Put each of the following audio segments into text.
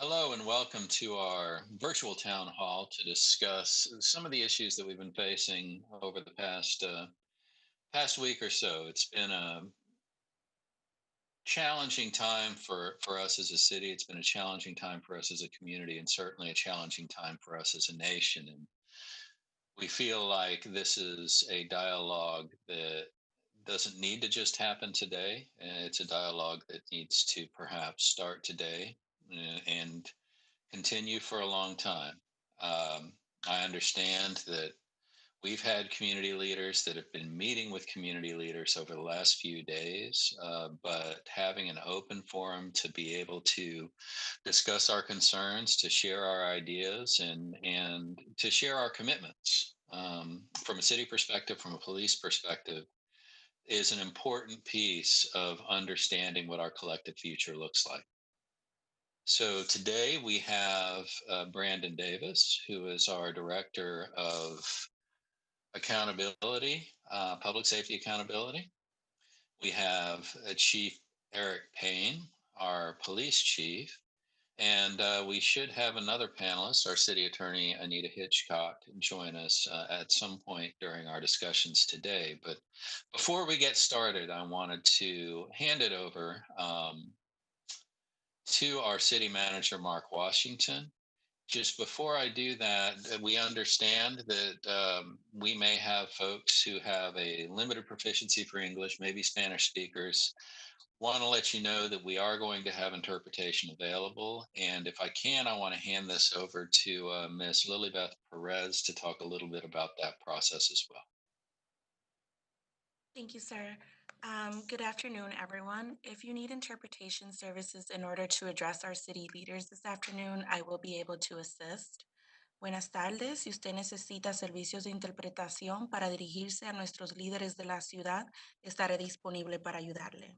Hello and welcome to our virtual town hall to discuss some of the issues that we've been facing over the past week or so. It's been a challenging time for us as a city. It's been a challenging time for us as a community, and certainly a challenging time for us as a nation. And we feel like this is a dialogue that doesn't need to just happen today. It's a dialogue that needs to perhaps start today and continue for a long time. I understand that we've had community leaders that have been meeting with community leaders over the last few days, but having an open forum to be able to discuss our concerns, to share our ideas, and to share our commitments from a city perspective, from a police perspective, is an important piece of understanding what our collective future looks like. So today we have Brandon Davis, who is our director of accountability, public safety accountability. We have Chief Eric Payne, our police chief, and we should have another panelist, our city attorney, Anita Hitchcock, join us at some point during our discussions today. But before we get started, I wanted to hand it over to our city manager, Mark Washington. Just before I do that, we understand that we may have folks who have a limited proficiency for English, maybe Spanish speakers. Want to let you know that we are going to have interpretation available. And if I can, I want to hand this over to Ms. Lilybeth Perez to talk a little bit about that process as well. Thank you, sir. Good afternoon, everyone. If you need interpretation services in order to address our city leaders this afternoon, I will be able to assist. Buenas tardes. Si usted necesita servicios de interpretación para dirigirse a nuestros líderes de la ciudad, estaré disponible para ayudarle.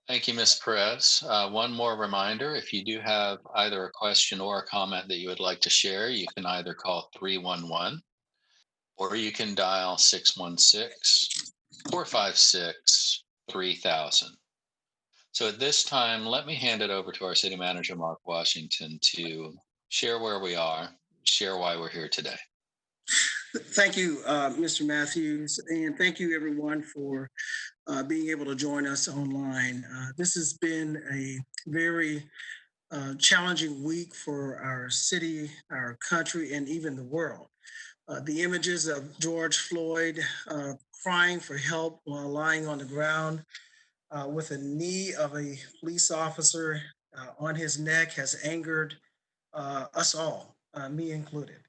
Thank you, Ms. Perez. One more reminder, if you do have either a question or a comment that you would like to share, you can either call 311 or you can dial 616-456-3000. So at this time, let me hand it over to our city manager, Mark Washington, to share where we are, share why we're here today. Thank you, Mr. Matthews, and thank you everyone for being able to join us online. This has been a very challenging week for our city, our country, and even the world. The images of George Floyd crying for help while lying on the ground with a knee of a police officer on his neck has angered us all, me included.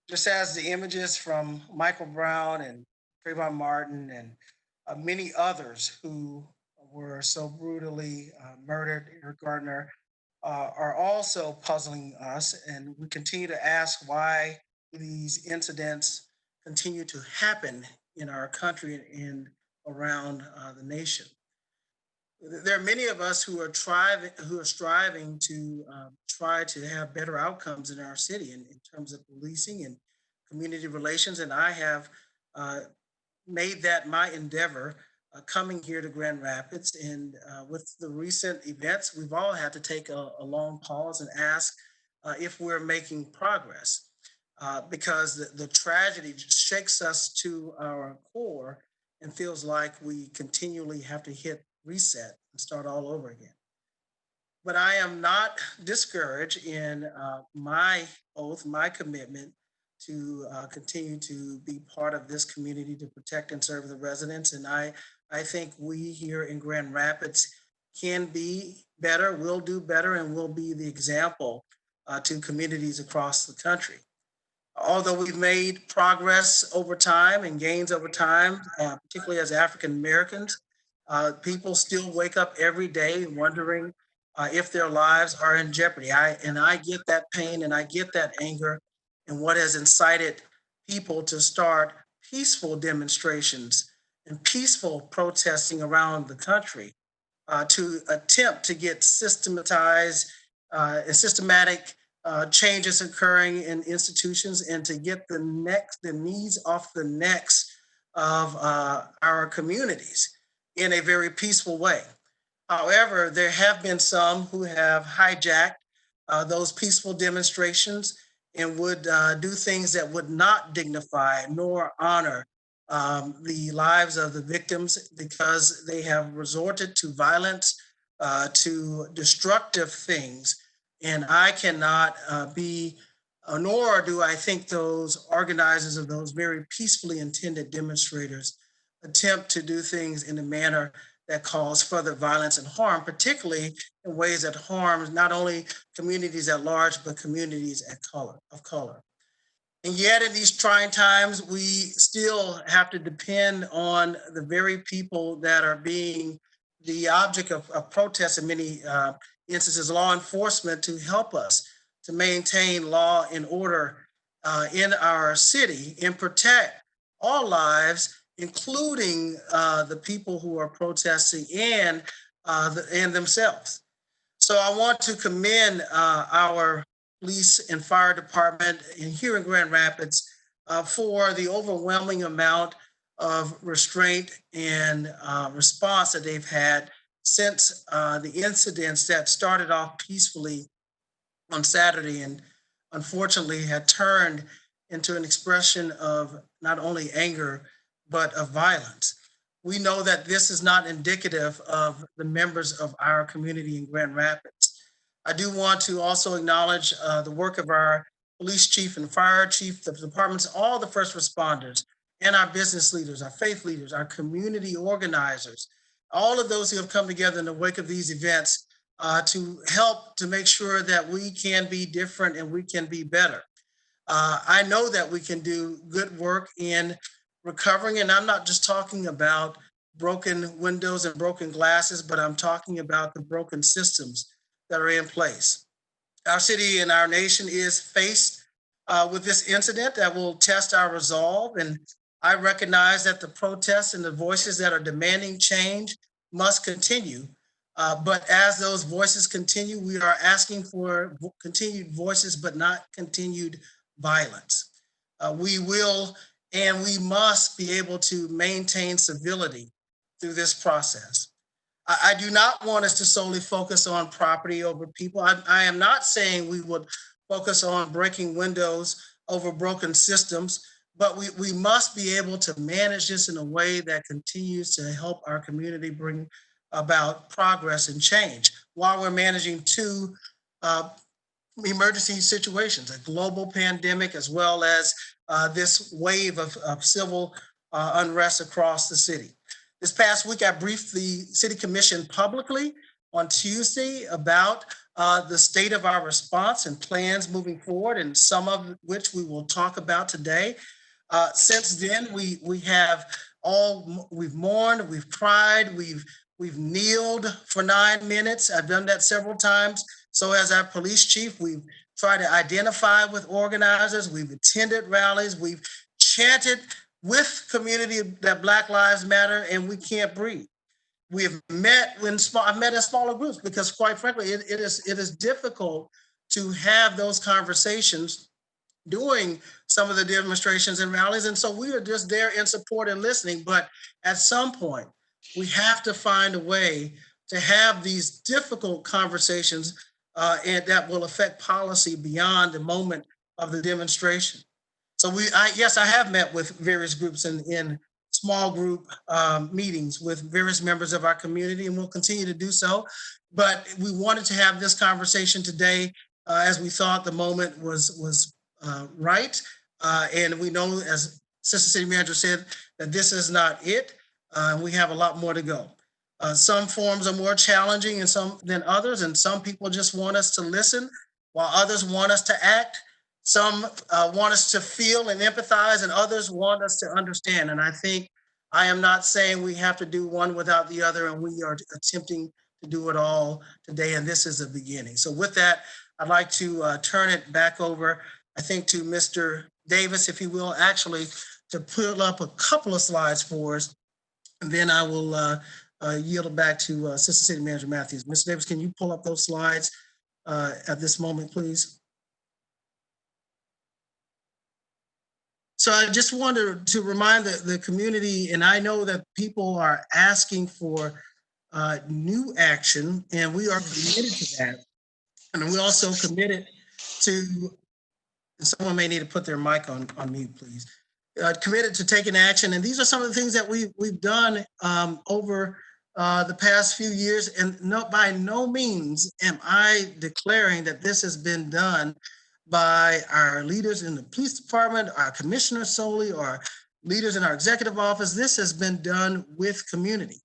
Just as the images from Michael Brown and Trayvon Martin and many others who were so brutally murdered, Eric Gardner, are also puzzling us. And we continue to ask why these incidents continue to happen in our country and around the nation. There are many of us who are striving to try to have better outcomes in our city in terms of policing and community relations. And I have made that my endeavor coming here to Grand Rapids. And with the recent events, we've all had to take a long pause and ask if we're making progress. Because the tragedy shakes us to our core and feels like we continually have to hit reset and start all over again. but I am not discouraged in my oath, my commitment to continue to be part of this community to protect and serve the residents. And I think we here in Grand Rapids can be better, will do better, and will be the example to communities across the country. Although we've made progress over time and gains over time, particularly as African Americans, people still wake up every day wondering if their lives are in jeopardy. I get that pain and I get that anger, and what has incited people to start peaceful demonstrations and peaceful protesting around the country to attempt to get systematized and systematic changes occurring in institutions and to get the knees off the necks of our communities in a very peaceful way. However, there have been some who have hijacked those peaceful demonstrations and would do things that would not dignify nor honor the lives of the victims because they have resorted to violence, to destructive things. And I cannot nor do I think those organizers of those very peacefully intended demonstrators attempt to do things in a manner that cause further violence and harm, particularly in ways that harm not only communities at large, but communities of color. And yet, in these trying times, we still have to depend on the very people that are being the object of protests in many instances, law enforcement, to help us to maintain law and order in our city and protect all lives, including the people who are protesting and themselves. So I want to commend our police and fire department in here in Grand Rapids for the overwhelming amount of restraint and response that they've had since the incidents that started off peacefully on Saturday and unfortunately had turned into an expression of not only anger, but of violence. We know that this is not indicative of the members of our community in Grand Rapids. I do want to also acknowledge the work of our police chief and fire chief, the departments, all the first responders, and our business leaders, our faith leaders, our community organizers, all of those who have come together in the wake of these events to help to make sure that we can be different and we can be better. I know that we can do good work in recovering, and I'm not just talking about broken windows and broken glasses, but I'm talking about the broken systems that are in place. Our city and our nation is faced with this incident that will test our resolve. And I recognize that the protests and the voices that are demanding change must continue. But as those voices continue, we are asking for continued voices, but not continued violence. We will and we must be able to maintain civility through this process. I do not want us to solely focus on property over people. I am not saying we would focus on breaking windows over broken systems, but we must be able to manage this in a way that continues to help our community bring about progress and change while we're managing two emergency situations, a global pandemic, as well as this wave of civil unrest across the city. This past week, I briefed the City Commission publicly on Tuesday about the state of our response and plans moving forward, and some of which we will talk about today. Since then, we've mourned, we've cried, we've kneeled for 9 minutes. I've done that several times. So as our police chief, we've tried to identify with organizers, we've attended rallies, we've chanted with community that Black Lives Matter and we can't breathe. We have I've met in smaller groups because quite frankly, it is difficult to have those conversations during some of the demonstrations and rallies. And so we are just there in support and listening. But at some point, we have to find a way to have these difficult conversations and that will affect policy beyond the moment of the demonstration. So yes, I have met with various groups in small group meetings with various members of our community, and we'll continue to do so. but we wanted to have this conversation today as we thought the moment was right. And we know, as Assistant City Manager said, that this is not it. We have a lot more to go. Some forms are more challenging and some than others, and some people just want us to listen, while others want us to act. Some want us to feel and empathize, and others want us to understand. And I think I am not saying we have to do one without the other, and we are attempting to do it all today, and this is a beginning. So with that, I'd like to turn it back over, I think, to Mr. Davis, if he will, actually, to pull up a couple of slides for us, and then I will yield it back to Assistant City Manager Matthews. Mr. Davis, can you pull up those slides at this moment, please? So I just wanted to remind the community, and I know that people are asking for new action, and we are committed to that. And we're also committed to, someone may need to put their mic on mute, please. Committed to taking action. And these are some of the things that we've done over the past few years. And by no means am I declaring that this has been done by our leaders in the police department, our commissioners solely, or leaders in our executive office. This has been done with community.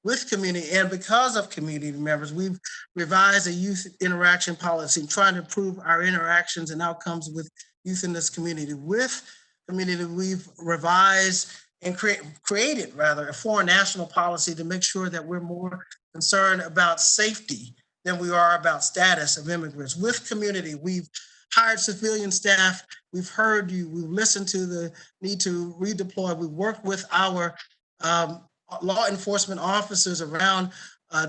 And because of community members, we've revised a youth interaction policy, trying to improve our interactions and outcomes with youth in this community. With community, we've revised and created a foreign national policy to make sure that we're more concerned about safety than we are about status of immigrants. With community, we've hired civilian staff. We've heard you. We've listened to the need to redeploy. We work with our law enforcement officers around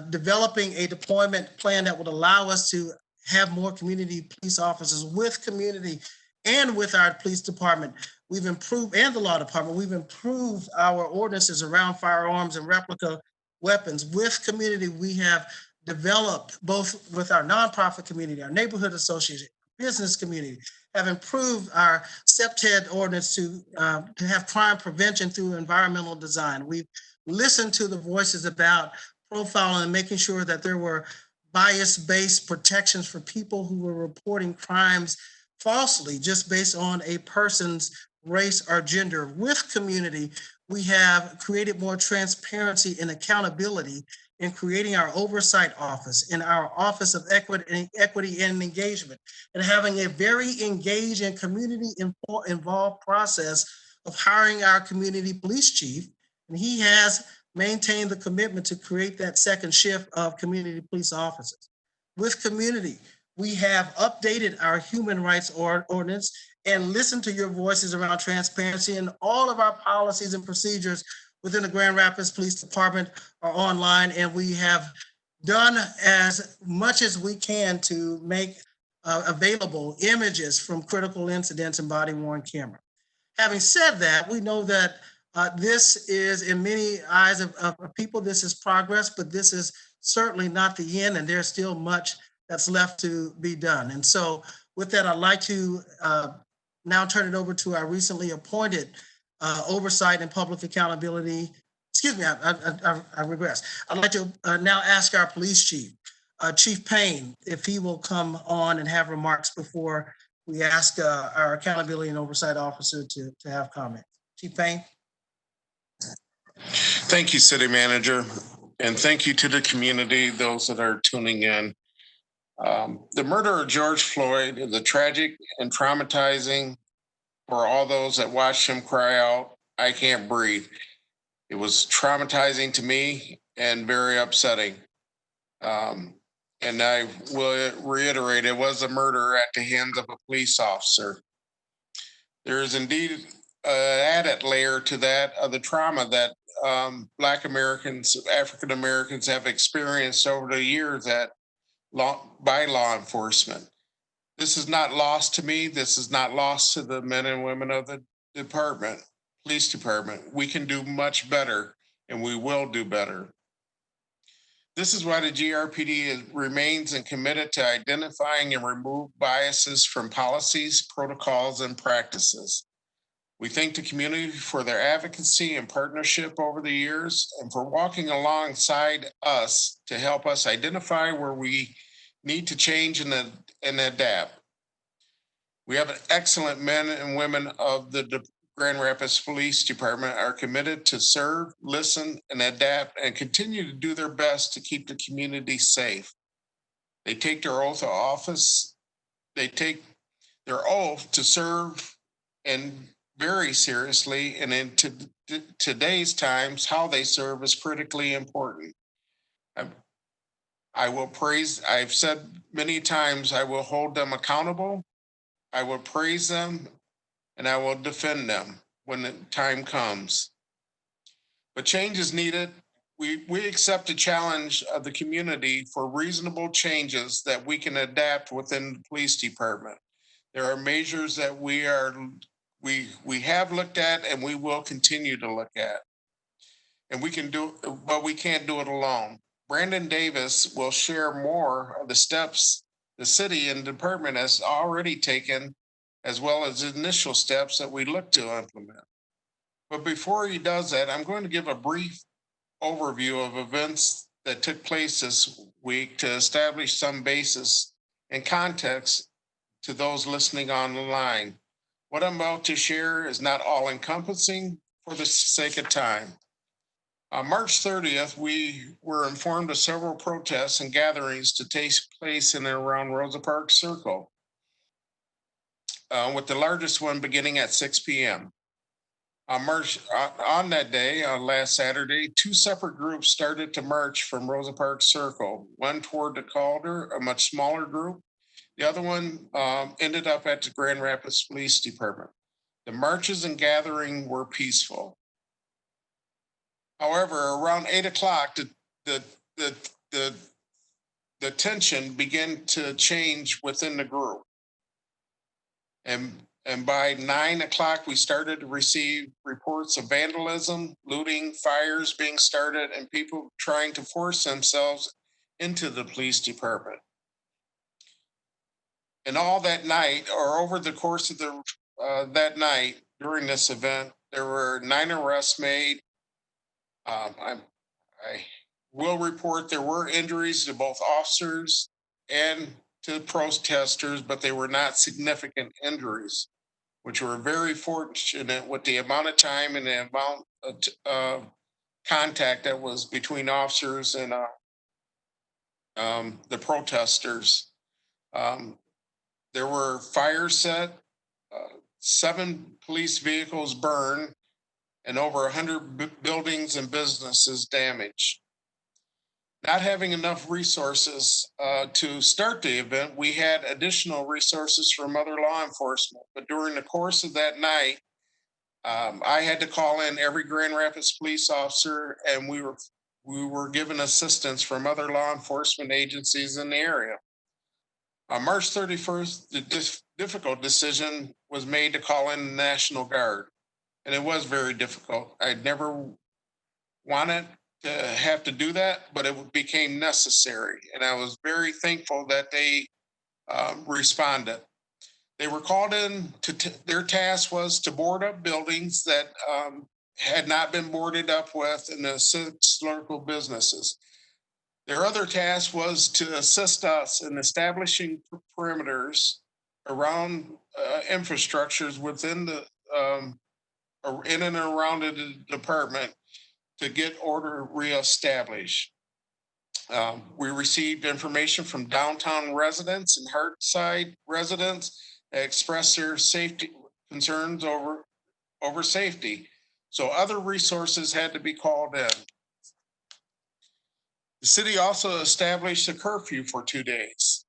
developing a deployment plan that would allow us to have more community police officers. With community and with our police department, we've improved, and the law department, we've improved our ordinances around firearms and replica weapons. With community, we have developed, both with our nonprofit community, our neighborhood association, business community, have improved our SEPTED ordinance to have crime prevention through environmental design. We've listened to the voices about profiling and making sure that there were bias-based protections for people who were reporting crimes falsely just based on a person's race or gender. With community, we have created more transparency and accountability in creating our Oversight office and our Office of Equity and Engagement, and having a very engaged and community-involved process of hiring our community police chief. And he has maintained the commitment to create that second shift of community police officers. With community, we have updated our human rights ordinance and listened to your voices around transparency, and all of our policies and procedures within the Grand Rapids Police Department are online, and we have done as much as we can to make available images from critical incidents and body-worn camera. Having said that, we know that this is, in many eyes of people, this is progress, but this is certainly not the end, and there's still much that's left to be done. And so with that, I'd like to now turn it over to our recently appointed Oversight and Public Accountability. Excuse me, I regress. I'd like to now ask our police chief, Chief Payne, if he will come on and have remarks before we ask our accountability and oversight officer to have comments. Chief Payne. Thank you, City Manager, and thank you to the community, those that are tuning in. The murder of George Floyd is a tragic and traumatizing for all those that watched him cry out, "I can't breathe." It was traumatizing to me and very upsetting. And I will reiterate, it was a murder at the hands of a police officer. There is indeed an added layer to that of the trauma that Black Americans, African Americans have experienced over the years by law enforcement. This is not lost to me. This is not lost to the men and women of the police department. We can do much better, and we will do better. This is why the GRPD remains and committed to identifying and remove biases from policies, protocols, and practices. We thank the community for their advocacy and partnership over the years and for walking alongside us to help us identify where we need to change and adapt. We have an excellent men and women of the Grand Rapids Police Department are committed to serve, listen, and adapt and continue to do their best to keep the community safe. They take their oath of office, they take their oath to serve and very seriously, and in today's times, how they serve is critically important. I will praise, I've said many times, I will hold them accountable, I will praise them, and I will defend them when the time comes. But change is needed. We accept the challenge of the community for reasonable changes that we can adapt within the police department. There are measures that we have looked at and we will continue to look at. And we can do, but we can't do it alone. Brandon Davis will share more of the steps the city and department has already taken, as well as initial steps that we look to implement. But before he does that, I'm going to give a brief overview of events that took place this week to establish some basis and context to those listening on the line. What I'm about to share is not all encompassing for the sake of time. On March 30th, we were informed of several protests and gatherings to take place in and around Rosa Parks Circle, with the largest one beginning at 6 p.m. On that day, last Saturday, two separate groups started to march from Rosa Parks Circle, one toward the Calder, a much smaller group. The other one ended up at the Grand Rapids Police Department. The marches and gathering were peaceful. However, around 8 o'clock, the tension began to change within the group. And by 9 o'clock, we started to receive reports of vandalism, looting, fires being started, and people trying to force themselves into the police department. And all that night, or over the course of that night during this event, there were 9 arrests made. I will report there were injuries to both officers and to protesters, but they were not significant injuries, which were very fortunate with the amount of time and the amount of contact that was between officers and the protesters. There were fires set, 7 police vehicles burned, and over 100 buildings and businesses damaged. Not having enough resources to start the event, we had additional resources from other law enforcement. But during the course of that night, I had to call in every Grand Rapids police officer, and we were given assistance from other law enforcement agencies in the area. On March 31st, the difficult decision was made to call in the National Guard, and it was very difficult. I'd never wanted to have to do that, but it became necessary, and I was very thankful that they responded. They were called in their task was to board up buildings that had not been boarded up with in the 6 local businesses. Their other task was to assist us in establishing perimeters around infrastructures within the in and around the department to get order reestablished. We received information from downtown residents and Hartside residents that expressed their safety concerns over safety. So other resources had to be called in. The city also established a curfew for 2 days.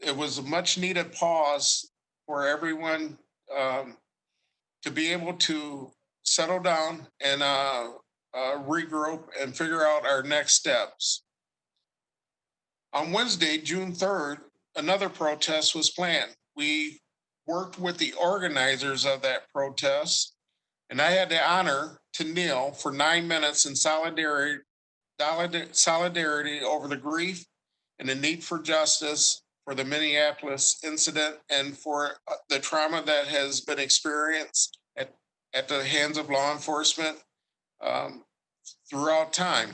It was a much needed pause for everyone to be able to settle down and regroup and figure out our next steps. On Wednesday, June 3rd, another protest was planned. We worked with the organizers of that protest, and I had the honor to kneel for 9 minutes in solidarity over the grief and the need for justice for the Minneapolis incident and for the trauma that has been experienced at the hands of law enforcement throughout time.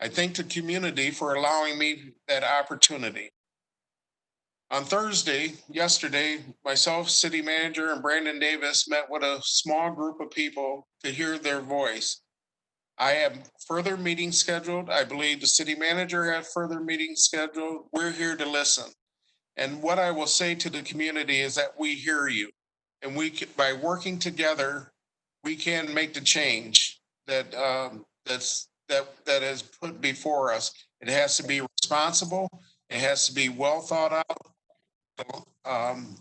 I thank the community for allowing me that opportunity. On Thursday, yesterday, myself, city manager, and Brandon Davis met with a small group of people to hear their voice. I have further meetings scheduled. I believe the city manager has further meetings scheduled. We're here to listen. And what I will say to the community is that we hear you. And by working together, we can make the change that that is put before us. It has to be responsible. It has to be well thought out.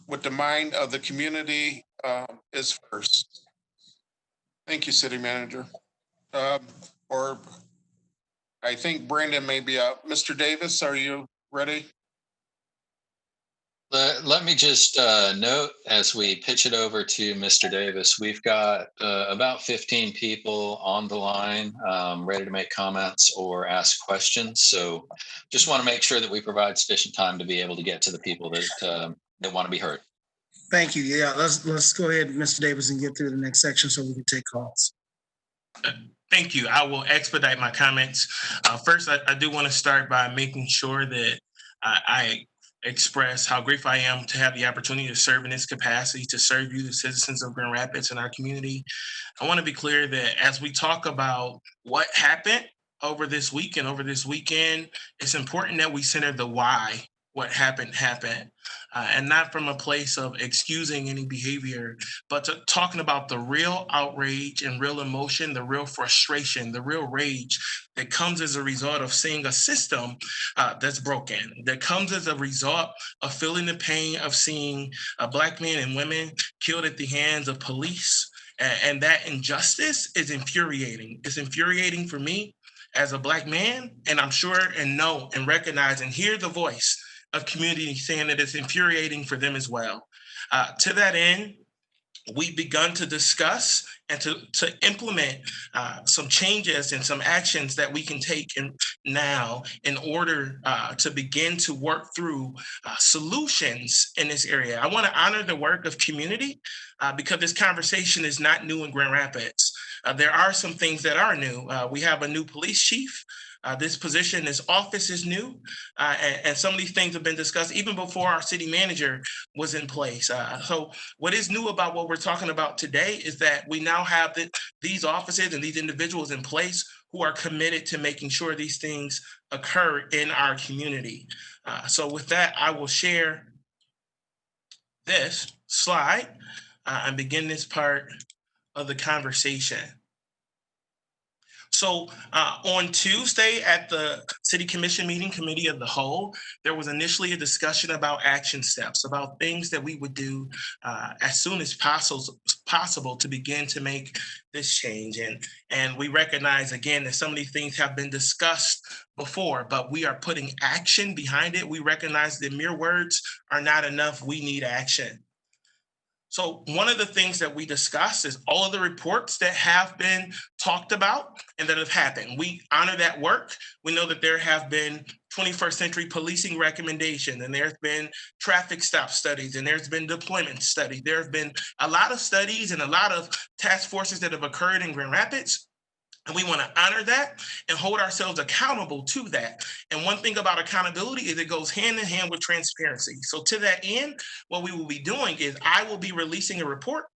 With the mind of the community is first. Thank you, City Manager. Or I think Brandon may be up. Mr. Davis, are you ready? Let me just note as we pitch it over to Mr. Davis, we've got about 15 people on the line ready to make comments or ask questions. So just want to make sure that we provide sufficient time to be able to get to the people that want to be heard. Thank you. Yeah, let's go ahead, Mr. Davis, and get through the next section so we can take calls. Thank you. I will expedite my comments. First, I do want to start by making sure that I express how grateful I am to have the opportunity to serve in this capacity, to serve you, the citizens of Grand Rapids and our community. I want to be clear that as we talk about what happened over this week and over this weekend, it's important that we center the why. What happened, and not from a place of excusing any behavior, but talking about the real outrage and real emotion, the real frustration, the real rage that comes as a result of seeing a system that's broken, that comes as a result of feeling the pain of seeing Black men and women killed at the hands of police. And that injustice is infuriating. It's infuriating for me as a Black man, and I'm sure and know and recognize and hear the voice of community saying that it's infuriating for them as well. To that end, we've begun to discuss and to implement some changes and some actions that we can take now in order to begin to work through solutions in this area. I want to honor the work of community because this conversation is not new in Grand Rapids. There are some things that are new. We have a new police chief. This position, this office is new, and some of these things have been discussed even before our city manager was in place. So what is new about what we're talking about today is that we now have these offices and these individuals in place who are committed to making sure these things occur in our community. So with that, I will share this slide and begin this part of the conversation. So on Tuesday at the City Commission meeting, Committee of the Whole, there was initially a discussion about action steps, about things that we would do as soon as possible to begin to make this change. And we recognize, again, that some of these things have been discussed before, but we are putting action behind it. We recognize that mere words are not enough. We need action. So one of the things that we discussed is all of the reports that have been talked about and that have happened. We honor that work. We know that there have been 21st century policing recommendations, and there's been traffic stop studies, and there's been deployment studies. There have been a lot of studies and a lot of task forces that have occurred in Grand Rapids. And we want to honor that and hold ourselves accountable to that. And one thing about accountability is it goes hand in hand with transparency. So to that end, what we will be doing is I will be releasing a report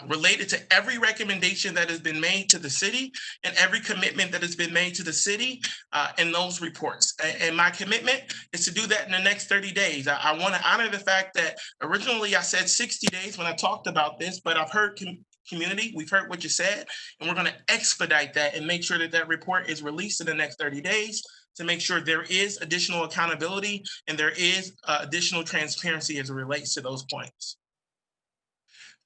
related to every recommendation that has been made to the city and every commitment that has been made to the city in those reports. And my commitment is to do that in the next 30 days. I want to honor the fact that originally I said 60 days when I talked about this, but I've heard community, we've heard what you said, and we're going to expedite that and make sure that that report is released in the next 30 days to make sure there is additional accountability and there is additional transparency as it relates to those points.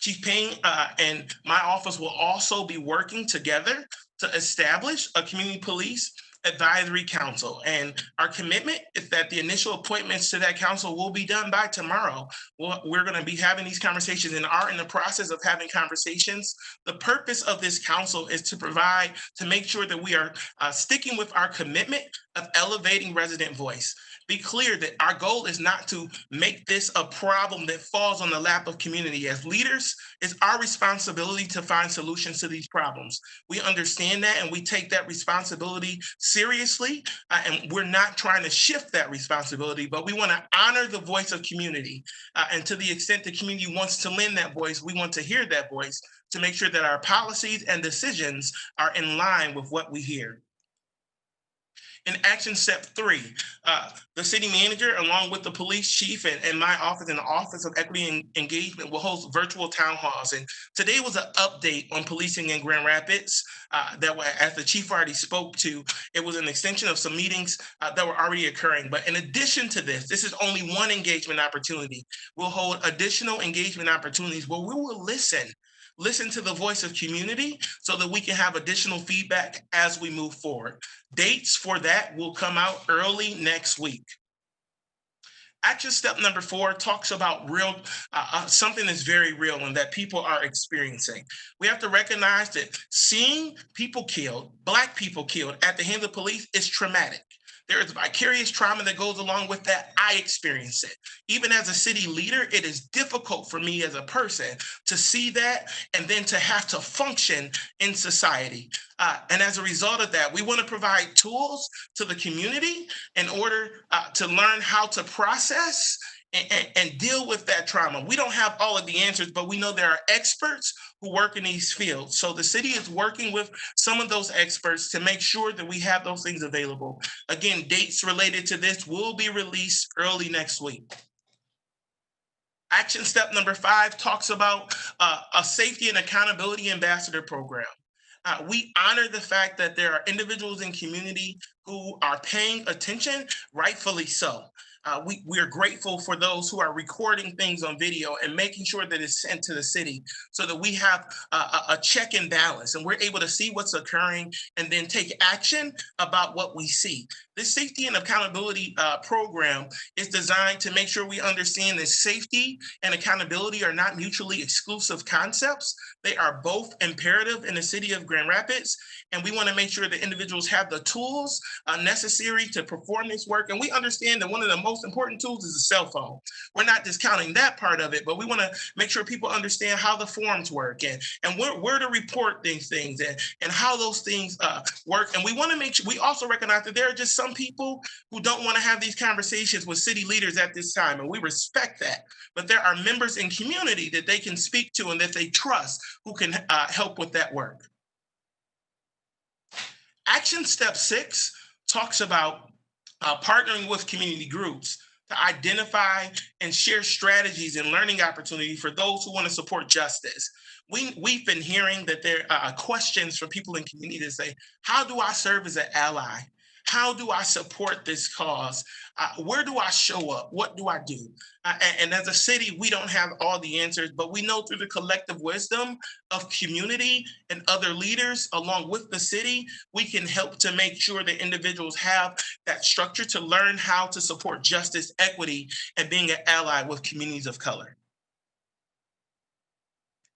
Chief Payne and my office will also be working together to establish a community police Advisory Council. And our commitment is that the initial appointments to that council will be done by tomorrow. We're going to be having these conversations and are in the process of having conversations. The purpose of this council is to make sure that we are sticking with our commitment of elevating resident voice. Be clear that our goal is not to make this a problem that falls on the lap of community. As leaders, it's our responsibility to find solutions to these problems. We understand that and we take that responsibility seriously, and we're not trying to shift that responsibility, but we want to honor the voice of community. And to the extent the community wants to lend that voice, we want to hear that voice to make sure that our policies and decisions are in line with what we hear. In action step 3, the city manager, along with the police chief and my office and the Office of Equity and Engagement, will host virtual town halls. And today was an update on policing in Grand Rapids that, as the chief already spoke to, it was an extension of some meetings that were already occurring. But in addition to this is only one engagement opportunity. We'll hold additional engagement opportunities where we will listen to the voice of community so that we can have additional feedback as we move forward. Dates for that will come out early next week. Action step number 4 talks about something that's very real and that people are experiencing. We have to recognize that seeing people killed, Black people killed at the hands of police is traumatic. There is vicarious trauma that goes along with that. I experience it. Even as a city leader, it is difficult for me as a person to see that and then to have to function in society. And as a result of that, we want to provide tools to the community in order to learn how to process and deal with that trauma. We don't have all of the answers, but we know there are experts who work in these fields. So the city is working with some of those experts to make sure that we have those things available. Again, dates related to this will be released early next week. Action step number 5 talks about a safety and accountability ambassador program. We honor the fact that there are individuals in community who are paying attention, rightfully so. We are grateful for those who are recording things on video and making sure that it's sent to the city so that we have a check and balance and we're able to see what's occurring and then take action about what we see. This safety and accountability program is designed to make sure we understand that safety and accountability are not mutually exclusive concepts. They are both imperative in the city of Grand Rapids, and we want to make sure that individuals have the tools necessary to perform this work. And we understand that one of the most important tools is a cell phone. We're not discounting that part of it, but we want to make sure people understand how the forms work and where to report these things and how those things work. And we want to make sure we also recognize that there are just some people who don't want to have these conversations with city leaders at this time, and we respect that. But there are members in community that they can speak to and that they trust who can help with that work. Action step 6 talks about partnering with community groups to identify and share strategies and learning opportunities for those who want to support justice. We've been hearing that there are questions from people in community that say, how do I serve as an ally? How do I support this cause? Where do I show up? What do I do? And as a city, we don't have all the answers, but we know through the collective wisdom of community and other leaders, along with the city, we can help to make sure that individuals have that structure to learn how to support justice, equity, and being an ally with communities of color.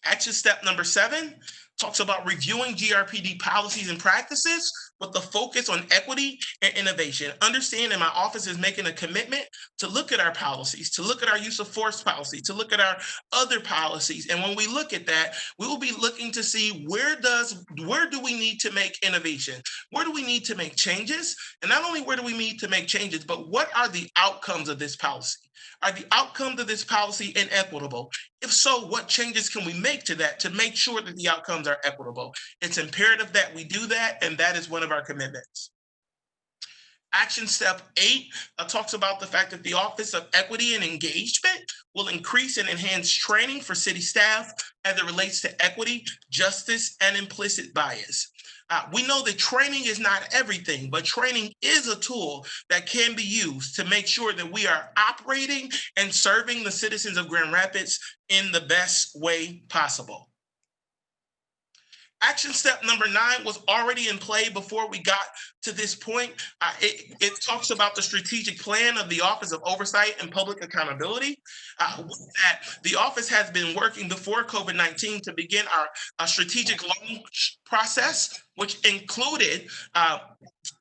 Action step number 7 talks about reviewing GRPD policies and practices with the focus on equity and innovation. Understand that my office is making a commitment to look at our policies, to look at our use of force policy, to look at our other policies. And when we look at that, we will be looking to see where do we need to make innovation? Where do we need to make changes? And not only where do we need to make changes, but what are the outcomes of this policy? Are the outcomes of this policy inequitable? If so, what changes can we make to that to make sure that the outcomes are equitable? It's imperative that we do that, and that is one of our commitments. Action step 8 talks about the fact that the Office of Equity and Engagement will increase and enhance training for city staff as it relates to equity, justice, and implicit bias. We know that training is not everything, but training is a tool that can be used to make sure that we are operating and serving the citizens of Grand Rapids in the best way possible. Action step number 9 was already in play before we got to this point. It talks about the strategic plan of the Office of Oversight and Public Accountability. With that, the office has been working before COVID-19 to begin our strategic launch process, which included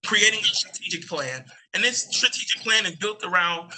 creating a strategic plan. And this strategic plan is built around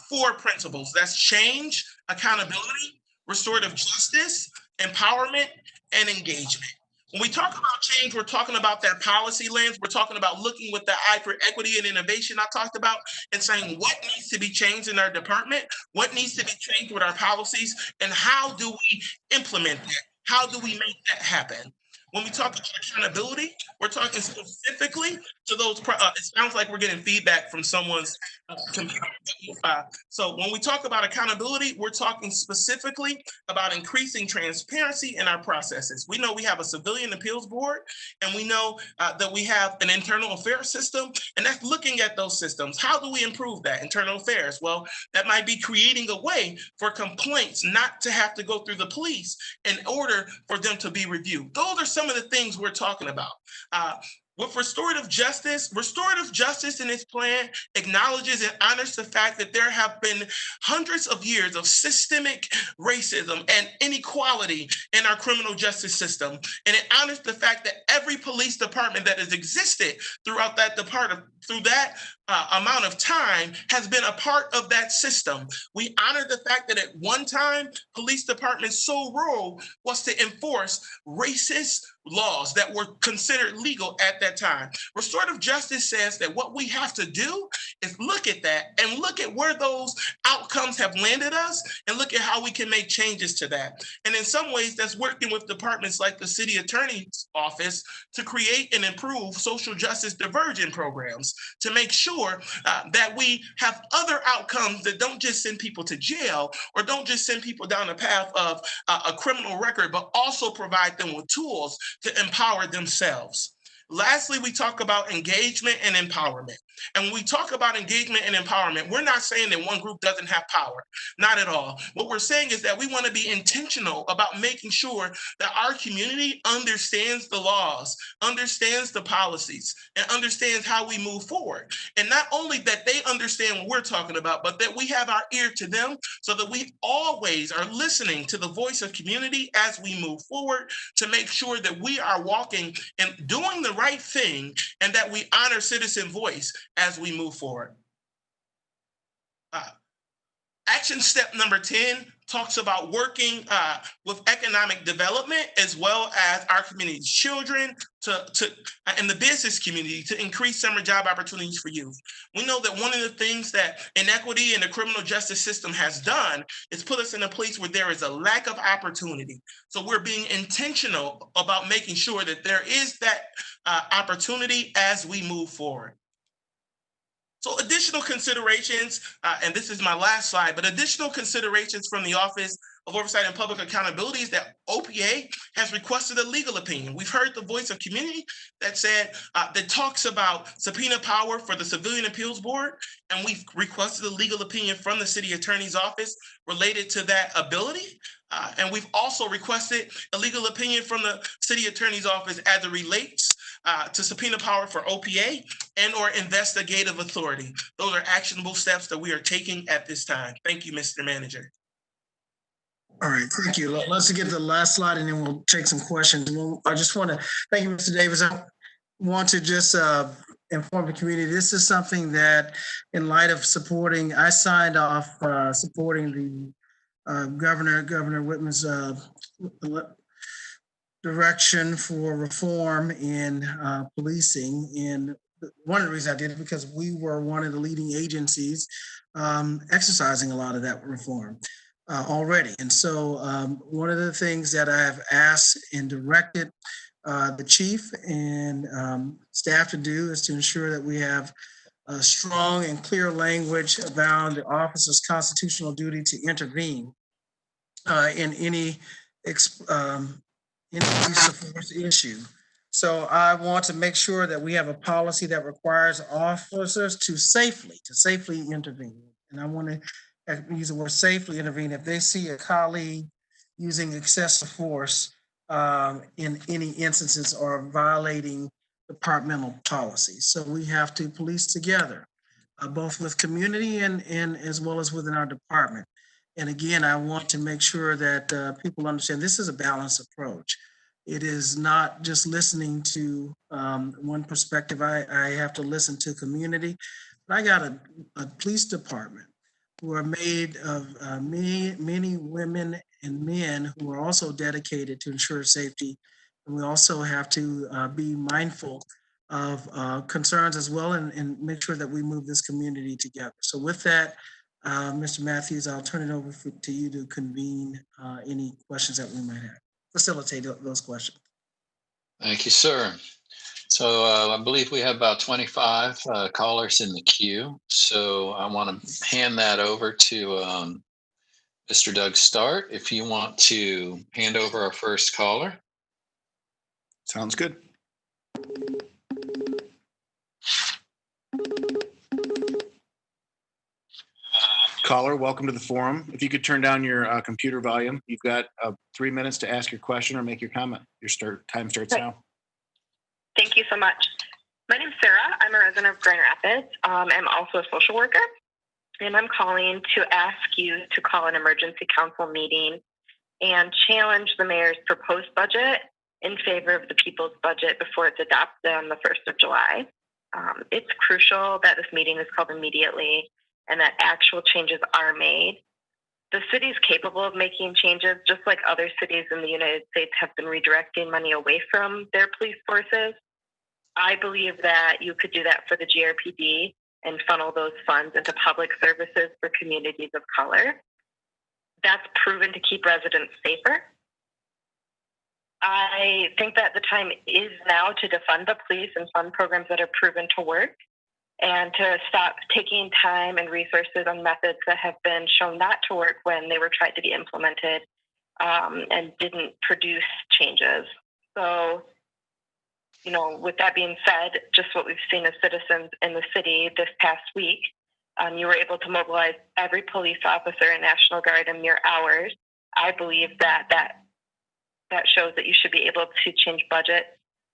4 principles. That's change, accountability, restorative justice, empowerment, and engagement. When we talk about change, we're talking about that policy lens. We're talking about looking with the eye for equity and innovation I talked about and saying what needs to be changed in our department, what needs to be changed with our policies, and how do we implement that? How do we make that happen? When we talk about accountability, we're talking specifically to those. It sounds like we're getting feedback from someone's computer. So when we talk about accountability, we're talking specifically about increasing transparency in our processes. We know we have a civilian appeals board, and we know that we have an internal affairs system, and that's looking at those systems. How do we improve that internal affairs? Well, that might be creating a way for complaints not to have to go through the police in order for them to be reviewed. Those are some of the things we're talking about. With restorative justice in its plan acknowledges and honors the fact that there have been hundreds of years of systemic racism and inequality in our criminal justice system. And it honors the fact that every police department that has existed throughout that department, through that amount of time, has been a part of that system. We honor the fact that at one time, police department's sole role was to enforce racist laws that were considered legal at that time. Restorative justice says that what we have to do is look at that and look at where those outcomes have landed us and look at how we can make changes to that. And in some ways, that's working with departments like the city attorney's office to create and improve social justice diversion programs to make sure that we have other outcomes that don't just send people to jail or don't just send people down the path of a criminal record, but also provide them with tools to empower themselves. Lastly, we talk about engagement and empowerment. And when we talk about engagement and empowerment, we're not saying that one group doesn't have power. Not at all. What we're saying is that we want to be intentional about making sure that our community understands the laws, understands the policies, and understands how we move forward. And not only that they understand what we're talking about, but that we have our ear to them so that we always are listening to the voice of community as we move forward to make sure that we are walking and doing the right thing and that we honor citizen voice as we move forward. Action step number 10 talks about working with economic development as well as our community's children and the business community to increase summer job opportunities for youth. We know that one of the things that inequity in the criminal justice system has done is put us in a place where there is a lack of opportunity. So we're being intentional about making sure that there is that opportunity as we move forward. So additional considerations, and this is my last slide, but additional considerations from the Office of Oversight and Public Accountability is that OPA has requested a legal opinion. We've heard the voice of community that talks about subpoena power for the Civilian Appeals Board, and we've requested a legal opinion from the City Attorney's Office related to that ability. And we've also requested a legal opinion from the City Attorney's Office as it relates to subpoena power for OPA and or investigative authority. Those are actionable steps that we are taking at this time. Thank you, Mr. Manager. All right, thank you. Let's get to the last slide and then we'll take some questions. I just want to thank you, Mr. Davis. I want to just inform the community. This is something that in light of supporting, I signed off supporting the Governor Whitman's direction for reform in policing. And one of the reasons I did it because we were one of the leading agencies exercising a lot of that reform already. And so one of the things that I have asked and directed the chief and staff to do is to ensure that we have a strong and clear language about the officer's constitutional duty to intervene in any use of force issue. So I want to make sure that we have a policy that requires officers to safely intervene. And I want to use the word safely intervene. If they see a colleague using excessive force, in any instances are violating departmental policies. So we have to police together, both with community and as well as within our department. And again, I want to make sure that people understand this is a balanced approach. It is not just listening to one perspective. I have to listen to community. But I got a police department who are made of many women and men who are also dedicated to ensure safety. And we also have to be mindful of concerns as well and make sure that we move this community together. So with that, Mr. Matthews, I'll turn it over to you to convene any questions that we might have, facilitate those questions. Thank you, sir. So I believe we have about 25 callers in the queue. So I want to hand that over to Mr. Doug Start. If you want to hand over our first caller. Sounds good. Caller, welcome to the forum. If you could turn down your computer volume, you've got 3 minutes to ask your question or make your comment. Your time starts now. Thank you so much. My name is Sarah. I'm a resident of Grand Rapids. I'm also a social worker, and I'm calling to ask you to call an emergency council meeting and challenge the mayor's proposed budget in favor of the people's budget before it's adopted on the 1st of July. It's crucial that this meeting is called immediately and that actual changes are made. The city is capable of making changes, just like other cities in the United States have been redirecting money away from their police forces. I believe that you could do that for the GRPD and funnel those funds into public services for communities of color. That's proven to keep residents safer. I think that the time is now to defund the police and fund programs that are proven to work, and to stop taking time and resources on methods that have been shown not to work when they were tried to be implemented and didn't produce changes. So, with that being said, just what we've seen as citizens in the city this past week, you were able to mobilize every police officer and National Guard in mere hours. I believe that shows that you should be able to change budgets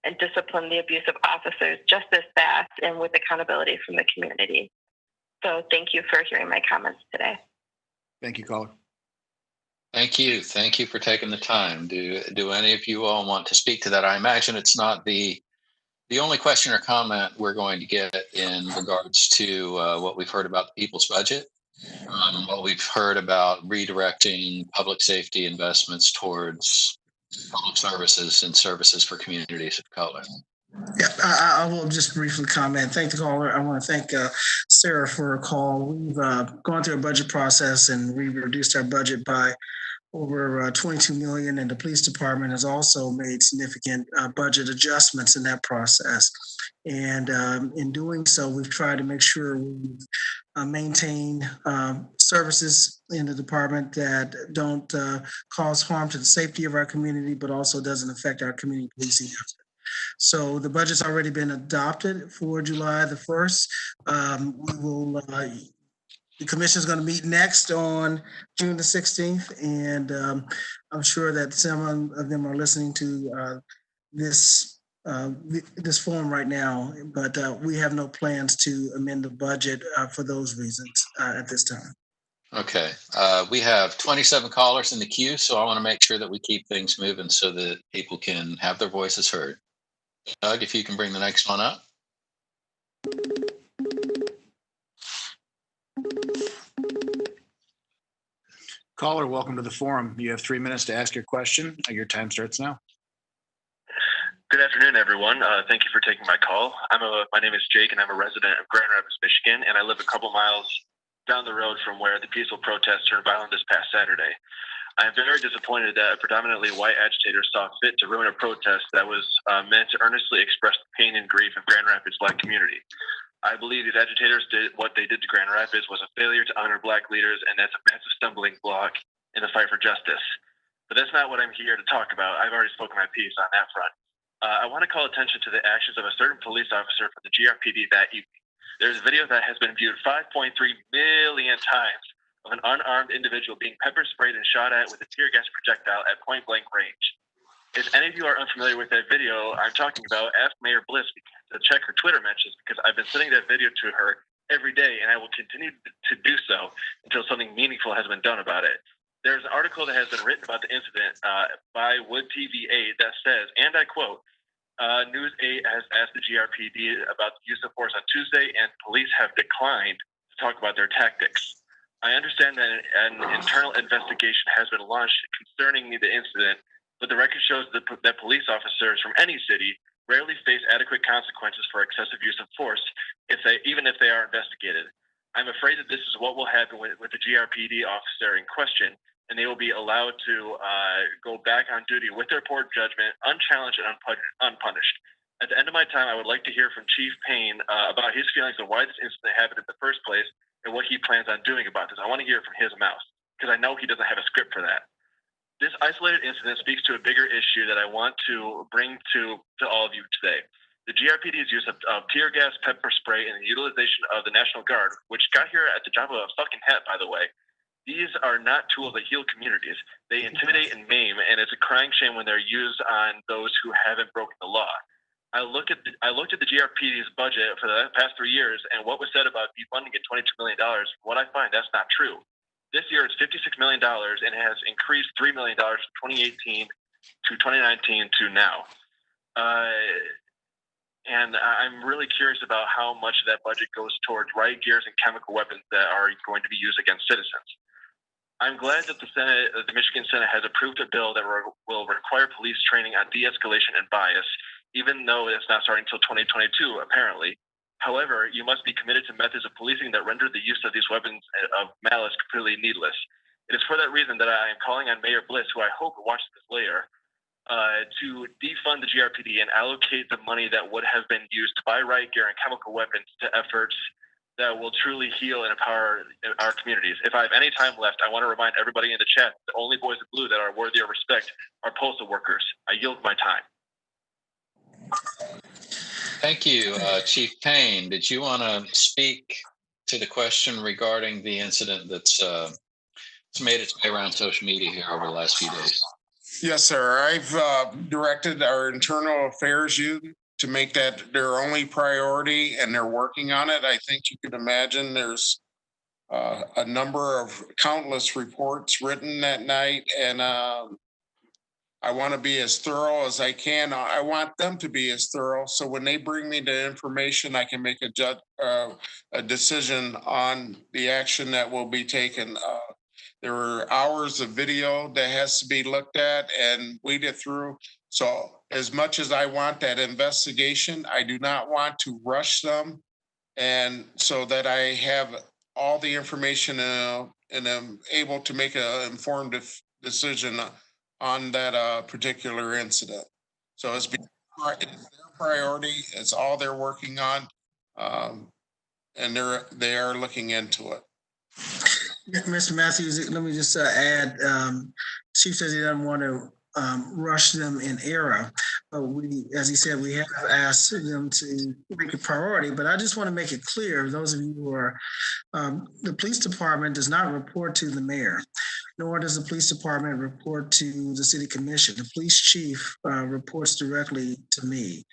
and discipline the abusive officers just as fast and with accountability from the community. So thank you for hearing my comments today. Thank you, caller. Thank you. Thank you for taking the time. Do any of you all want to speak to that? I imagine it's not the only question or comment we're going to get in regards to what we've heard about the people's budget, what we've heard about redirecting public safety investments towards public services and services for communities of color. Yeah, I will just briefly comment. Thank the caller. I want to thank Sarah for her call. We've gone through a budget process and we reduced our budget by over 22 million, and the police department has also made significant budget adjustments in that process. And in doing so, we've tried to make sure we maintain services in the department that don't cause harm to the safety of our community, but also doesn't affect our community policing effort. So the budget's already been adopted for July the 1st. We will the commission is going to meet next on June the 16th, and I'm sure that some of them are listening to this forum right now, but we have no plans to amend the budget for those reasons at this time. Okay. We have 27 callers in the queue, so I want to make sure that we keep things moving so that people can have their voices heard. Doug, if you can bring the next one up. Caller, welcome to the forum. You have 3 minutes to ask your question. Your time starts now. Good afternoon, everyone. Thank you for taking my call. My name is Jake, and I'm a resident of Grand Rapids, Michigan, and I live a couple miles down the road from where the peaceful protests turned violent this past Saturday. I am very disappointed that a predominantly white agitator saw fit to ruin a protest that was meant to earnestly express the pain and grief of Grand Rapids' Black community. I believe these agitators did what they did to Grand Rapids was a failure to honor Black leaders, and that's a massive stumbling block in the fight for justice. But that's not what I'm here to talk about. I've already spoken my piece on that front. I want to call attention to the actions of a certain police officer from the GRPD that evening. There's a video that has been viewed 5.3 million times of an unarmed individual being pepper sprayed and shot at with a tear gas projectile at point blank range. If any of you are unfamiliar with that video I'm talking about, ask Mayor Bliss to check her Twitter mentions, because I've been sending that video to her every day, and I will continue to do so until something meaningful has been done about it. There's an article that has been written about the incident by Wood TV 8 that says, and I quote, News 8 has asked the GRPD about the use of force on Tuesday, and police have declined to talk about their tactics. I understand that an internal investigation has been launched concerning the incident, but the record shows that police officers from any city rarely face adequate consequences for excessive use of force, even if they are investigated. I'm afraid that this is what will happen with the GRPD officer in question, and they will be allowed to go back on duty with their poor judgment, unchallenged and unpunished. At the end of my time, I would like to hear from Chief Payne about his feelings of why this incident happened in the first place and what he plans on doing about this. I want to hear it from his mouth, because I know he doesn't have a script for that. This isolated incident speaks to a bigger issue that I want to bring to all of you today. The GRPD's use of tear gas, pepper spray, and the utilization of the National Guard, which got here at the drop of a fucking hat, by the way. These are not tools that heal communities. They intimidate and maim, and it's a crying shame when they're used on those who haven't broken the law. I looked at the GRPD's budget for the past 3 years, and what was said about defunding it $22 million. What I find, that's not true. This year it's $56 million, and it has increased $3 million from 2018 to 2019 to now. And I'm really curious about how much of that budget goes towards riot gears and chemical weapons that are going to be used against citizens. I'm glad that the Michigan Senate has approved a bill that will require police training on de-escalation and bias, even though it's not starting until 2022, apparently. However, you must be committed to methods of policing that render the use of these weapons of malice completely needless. It is for that reason that I am calling on Mayor Bliss, who I hope watches this later, to defund the GRPD and allocate the money that would have been used to buy riot gear and chemical weapons to efforts that will truly heal and empower our communities. If I have any time left, I want to remind everybody in the chat, the only boys in blue that are worthy of respect are postal workers. I yield my time. Thank you, Chief Payne. Did you want to speak to the question regarding the incident that's made its way around social media here over the last few days? Yes, sir. I've directed our internal affairs unit to make that their only priority, and they're working on it. I think you can imagine there's a number of countless reports written that night, and I want to be as thorough as I can. I want them to be as thorough, so when they bring me the information, I can make a decision on the action that will be taken. There are hours of video that has to be looked at and weeded through. So as much as I want that investigation, I do not want to rush them, and so that I have all the information and am able to make an informed decision on that particular incident. So it's their priority. It's all they're working on, and they are looking into it. Mr. Matthews, let me just add, Chief says he doesn't want to rush them in error, but as he said, we have asked them to make a priority. But I just want to make it clear, those of you who are, the police department does not report to the mayor, nor does the police department report to the city commission. The police chief reports directly to me.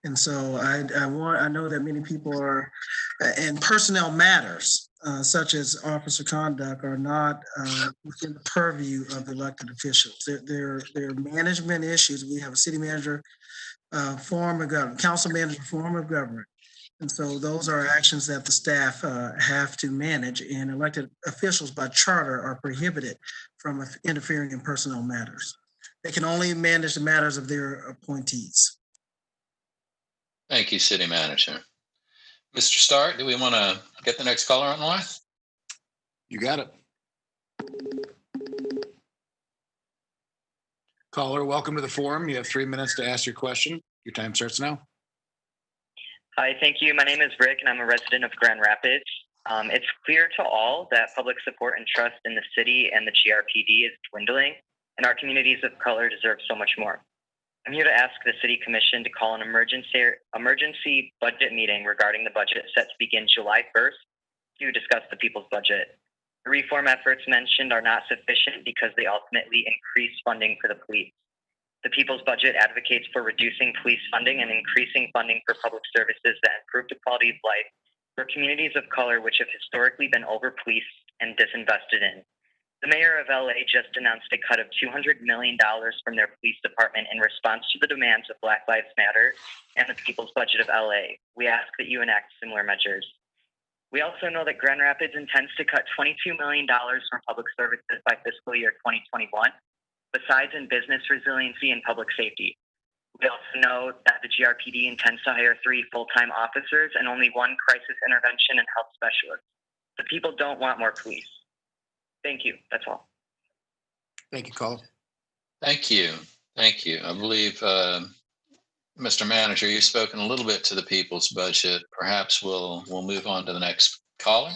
And so I know that many people are, and personnel matters, such as officer conduct, are not within the purview of elected officials. They're management issues. We have a city manager, form of government, council manager, form of government. And so those are actions that the staff have to manage, and elected officials by charter are prohibited from interfering in personnel matters. They can only manage the matters of their appointees. Thank you, City Manager. Mr. Stark, do we want to get the next caller on the line? You got it. Caller, welcome to the forum. You have 3 minutes to ask your question. Your time starts now. Hi, thank you. My name is Rick, and I'm a resident of Grand Rapids. It's clear to all that public support and trust in the city and the GRPD is dwindling, and our communities of color deserve so much more. I'm here to ask the City Commission to call an emergency budget meeting regarding the budget set to begin July 1st to discuss the people's budget. The reform efforts mentioned are not sufficient because they ultimately increase funding for the police. The People's Budget advocates for reducing police funding and increasing funding for public services that improve the quality of life for communities of color which have historically been over-policed and disinvested in. The mayor of LA just announced a cut of $200 million from their police department in response to the demands of Black Lives Matter and the People's Budget of LA. We ask that you enact similar measures. We also know that Grand Rapids intends to cut $22 million from public services by fiscal year 2021, besides in business resiliency and public safety. We also know that the GRPD intends to hire 3 full-time officers and only 1 crisis intervention and health specialist. The people don't want more police. Thank you. That's all. Thank you, caller. Thank you. Thank you. I believe, Mr. Manager, you've spoken a little bit to the people's budget. Perhaps we'll move on to the next caller.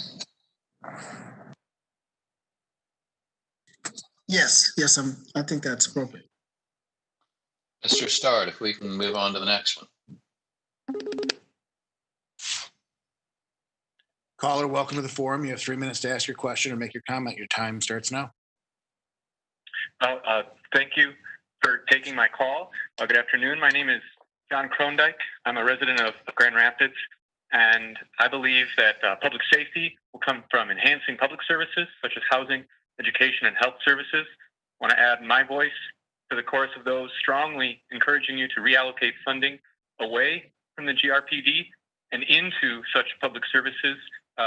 Yes, I think that's appropriate. Mr. Start, if we can move on to the next one. Caller, welcome to the forum. You have 3 minutes to ask your question or make your comment. Your time starts now. Thank you for taking my call. Good afternoon. My name is John Krondyke. I'm a resident of Grand Rapids, and I believe that public safety will come from enhancing public services such as housing, education, and health services. I want to add my voice to the chorus of those strongly encouraging you to reallocate funding away from the GRPD and into such public services,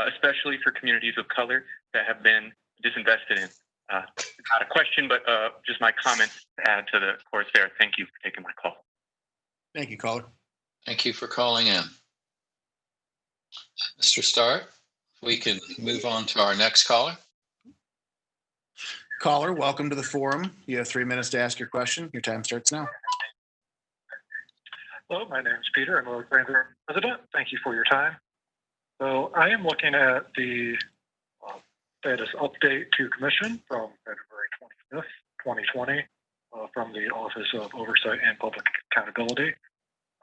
especially for communities of color that have been disinvested in. Not a question, but just my comments to add to the chorus there. Thank you for taking my call. Thank you, caller. Thank you for calling in. Mr. Start, if we can move on to our next caller. Caller, welcome to the forum. You have 3 minutes to ask your question. Your time starts now. Hello, my name is Peter. I'm a Grand Rapids resident. Thank you for your time. So I am looking at the status update to commission from February 25th, 2020, from the Office of Oversight and Public Accountability.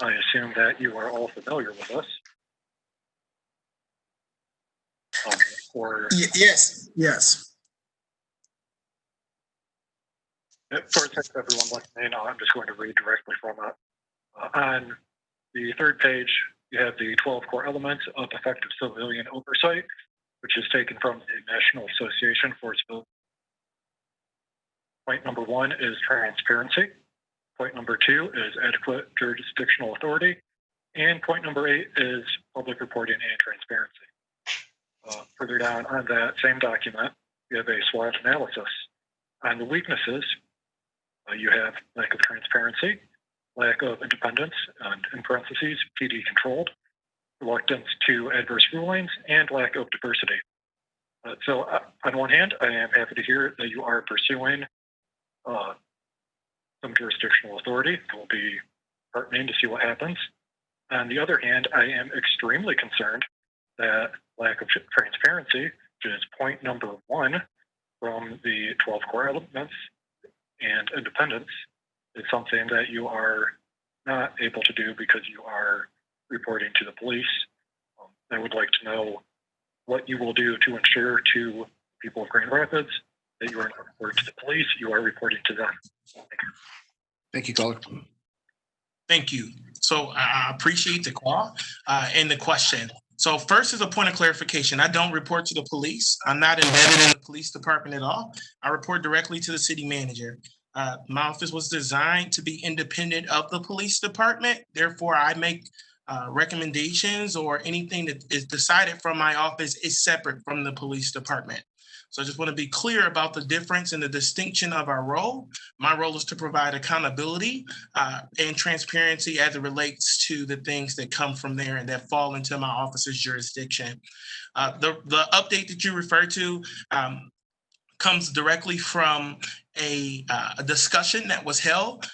I assume that you are all familiar with this. Yes. For a second, everyone listening, I'm just going to read directly from it. On the 3rd page, you have the 12 core elements of effective civilian oversight, which is taken from the National Association for Civilian. Point number 1 is transparency. Point number 2 is adequate jurisdictional authority. And point number 8 is public reporting and transparency. Further down on that same document, you have a SWOT analysis. On the weaknesses, you have lack of transparency, lack of independence, and in parentheses, PD controlled, reluctance to adverse rulings, and lack of diversity. So on one hand, I am happy to hear that you are pursuing some jurisdictional authority. It will be heartening to see what happens. On the other hand, I am extremely concerned that lack of transparency, which is point number 1 from the 12 core elements, and independence, is something that you are not able to do because you are reporting to the police. I would like to know what you will do to ensure to people of Grand Rapids that you are not reporting to the police, you are reporting to them. Thank you, caller. Thank you. So I appreciate the call and the question. So first is a point of clarification. I don't report to the police. I'm not embedded in the police department at all. I report directly to the city manager. My office was designed to be independent of the police department. Therefore, I make recommendations or anything that is decided from my office is separate from the police department. So I just want to be clear about the difference and the distinction of our role. My role is to provide accountability and transparency as it relates to the things that come from there and that fall into my office's jurisdiction. The update that you refer to comes directly from a discussion that was held.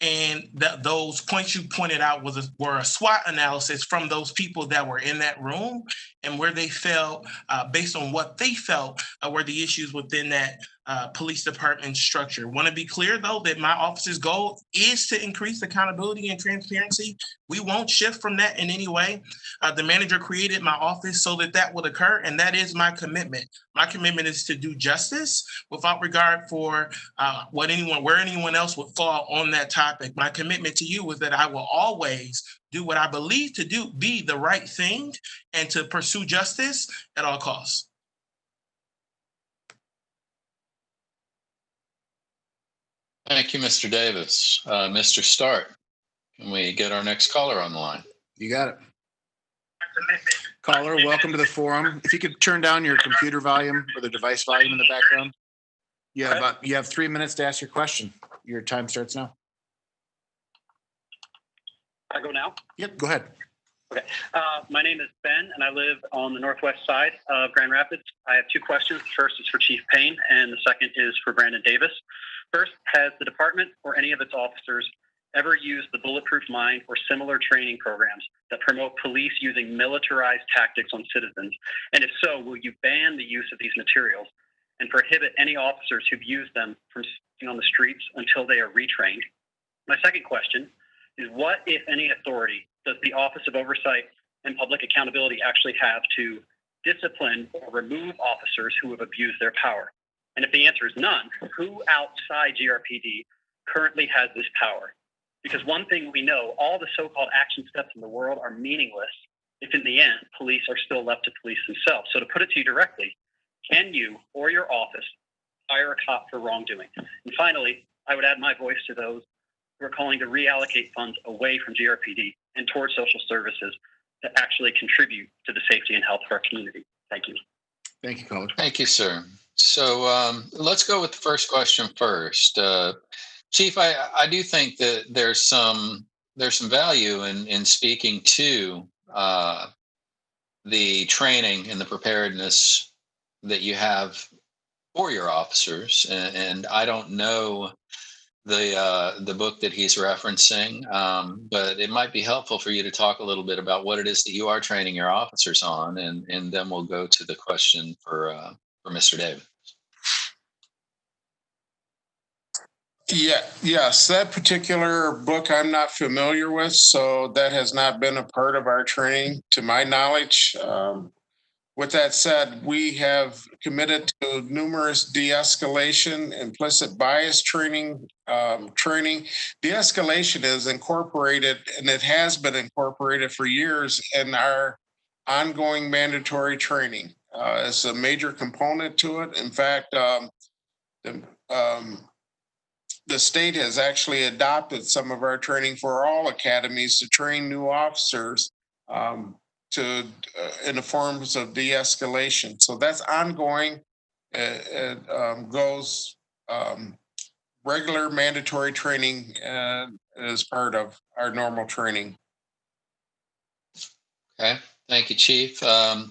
And those points you pointed out were a SWOT analysis from those people that were in that room and where they felt, based on what they felt, were the issues within that police department structure. Want to be clear, though, that my office's goal is to increase accountability and transparency. We won't shift from that in any way. The manager created my office so that that would occur, and that is my commitment. My commitment is to do justice without regard for where anyone else would fall on that topic. My commitment to you is that I will always do what I believe to be the right thing, and to pursue justice at all costs. Thank you, Mr. Davis. Mr. Stark, can we get our next caller on the line? You got it. Caller, welcome to the forum. If you could turn down your computer volume or the device volume in the background. You have 3 minutes to ask your question. Your time starts now. I go now? Yep, go ahead. Okay. My name is Ben, and I live on the northwest side of Grand Rapids. I have two questions. The first is for Chief Payne, and the second is for Brandon Davis. First, has the department or any of its officers ever used the Bulletproof Mind or similar training programs that promote police using militarized tactics on citizens? And if so, will you ban the use of these materials and prohibit any officers who've used them from sitting on the streets until they are retrained? My second question is, what, if any, authority does the Office of Oversight and Public Accountability actually have to discipline or remove officers who have abused their power? And if the answer is none, who outside GRPD currently has this power? Because one thing we know, all the so-called action steps in the world are meaningless if in the end, police are still left to police themselves. So to put it to you directly, can you or your office fire a cop for wrongdoing? And finally, I would add my voice to those who are calling to reallocate funds away from GRPD and towards social services that actually contribute to the safety and health of our community. Thank you. Thank you, caller. Thank you, sir. So let's go with the first question first. Chief, I do think that there's some value in speaking to the training and the preparedness that you have for your officers. And I don't know the book that he's referencing, but it might be helpful for you to talk a little bit about what it is that you are training your officers on, and then we'll go to the question for Mr. Davis. Yes, that particular book I'm not familiar with, so that has not been a part of our training to my knowledge. With that said, we have committed to numerous de-escalation, implicit bias training. De-escalation is incorporated, and it has been incorporated for years in our ongoing mandatory training. It's a major component to it. In fact, the state has actually adopted some of our training for all academies to train new officers in the forms of de-escalation. So that's ongoing. It goes regular mandatory training as part of our normal training. Okay, thank you, Chief. So,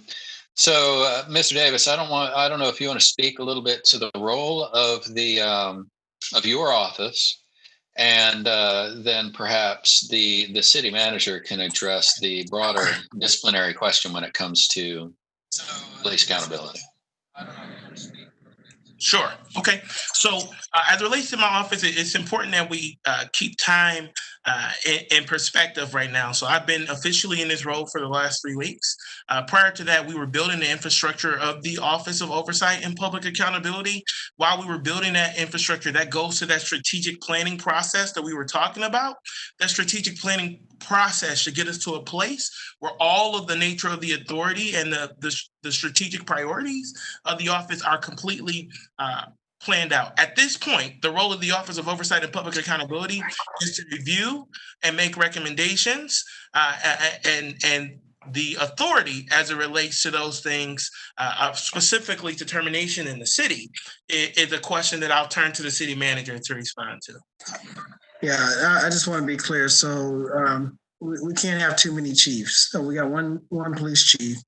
Mr. Davis, I don't know if you want to speak a little bit to the role of the of your office, and then perhaps the city manager can address the broader disciplinary question when it comes to police accountability. Sure. Okay. So as it relates to my office, it's important that we keep time in perspective right now. So I've been officially in this role for the last 3 weeks. Prior to that, we were building the infrastructure of the Office of Oversight and Public Accountability. While we were building that infrastructure, that goes to that strategic planning process that we were talking about. That strategic planning process should get us to a place where all of the nature of the authority and the strategic priorities of the office are completely planned out. At this point, the role of the Office of Oversight and Public Accountability is to review and make recommendations, and the authority as it relates to those things, specifically determination in the city, is a question that I'll turn to the city manager to respond to. Yeah, I just want to be clear. So we can't have too many chiefs. So we got one police chief.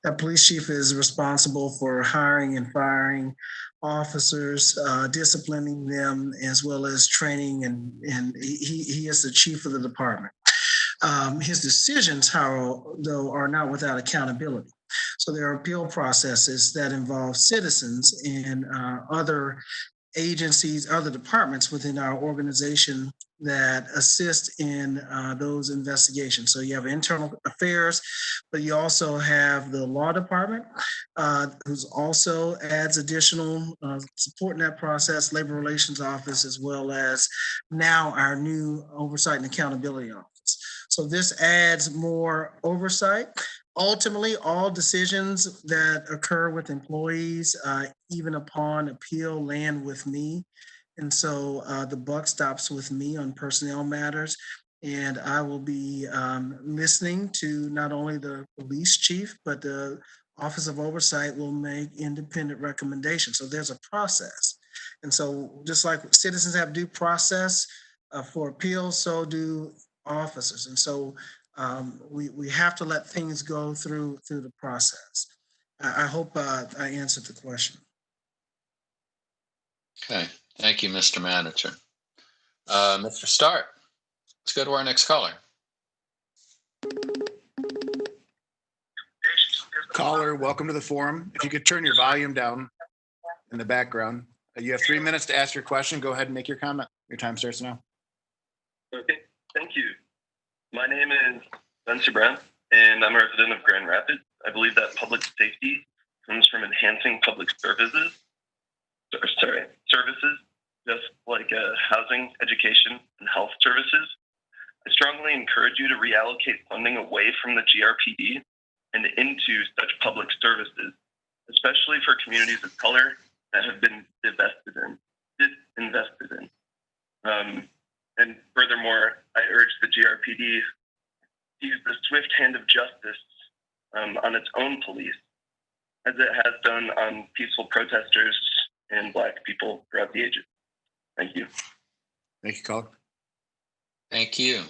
That police chief is responsible for hiring and firing officers, disciplining them, as well as training, and he is the chief of the department. His decisions, though, are not without accountability. So there are appeal processes that involve citizens and other agencies, other departments within our organization that assist in those investigations. So you have internal affairs, but you also have the law department, who's also adds additional support in that process, labor relations office, as well as now our new oversight and accountability office. So this adds more oversight. Ultimately, all decisions that occur with employees, even upon appeal, land with me. And so the buck stops with me on personnel matters. And I will be listening to not only the police chief, but the Office of Oversight will make independent recommendations. So there's a process. And so just like citizens have due process for appeals, so do officers. And so we have to let things go through the process. I hope I answered the question. Okay, thank you, Mr. Manager. Mr. Stark, let's go to our next caller. Caller, welcome to the forum. If you could turn your volume down in the background. You have 3 minutes to ask your question. Go ahead and make your comment. Your time starts now. Okay, thank you. My name is Spencer Brown, and I'm a resident of Grand Rapids. I believe that public safety comes from enhancing public services, just like housing, education, and health services. I strongly encourage you to reallocate funding away from the GRPD and into such public services, especially for communities of color that have been disinvested in. And furthermore, I urge the GRPD to use the swift hand of justice on its own police, as it has done on peaceful protesters and Black people throughout the ages. Thank you. Thank you, caller. Thank you.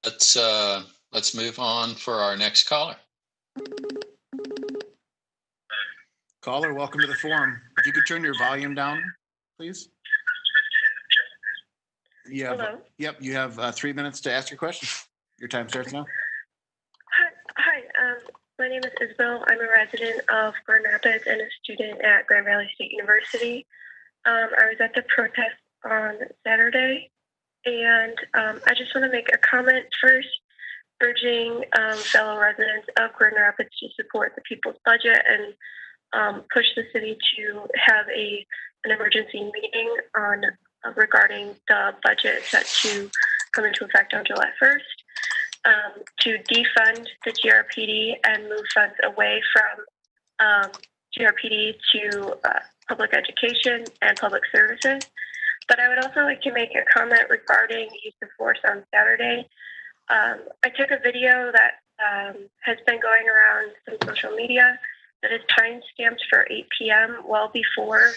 Let's move on for our next caller. Caller, welcome to the forum. If you could turn your volume down, please. Hello. Yep, you have 3 minutes to ask your question. Your time starts now. Hi. My name is Isabel. I'm a resident of Grand Rapids and a student at Grand Valley State University. I was at the protest on Saturday, and I just want to make a comment first, urging fellow residents of Grand Rapids to support the people's budget and push the city to have an emergency meeting on regarding the budget set to come into effect on July 1st, to defund the GRPD and move funds away from GRPD to public education and public services. But I would also like to make a comment regarding use of force on Saturday. I took a video that has been going around some social media that is time-stamped for 8 p.m. well before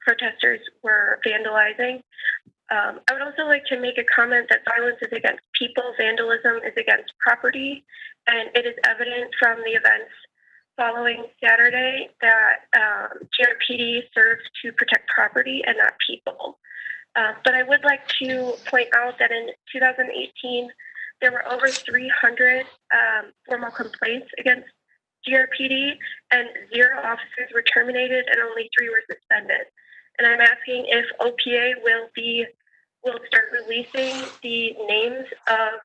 protesters were vandalizing. I would also like to make a comment that violence is against people, vandalism is against property, and it is evident from the events following Saturday that GRPD serves to protect property and not people. But I would like to point out that in 2018, there were over 300 formal complaints against GRPD, and 0 officers were terminated and only 3 were suspended. And I'm asking if OPA will start releasing the names of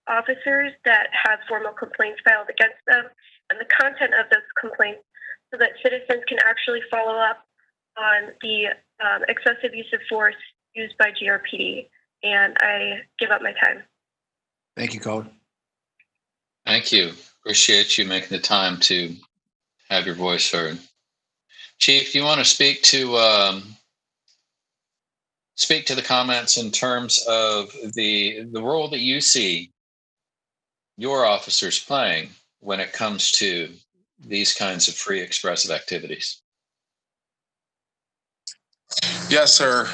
officers that have formal complaints filed against them and the content of those complaints, so that citizens can actually follow up on the excessive use of force used by GRPD. And I give up my time. Thank you, caller. Thank you. Appreciate you making the time to have your voice heard. Chief, do you want to speak to the comments in terms of the role that you see your officers playing when it comes to these kinds of free expressive activities? Yes, sir.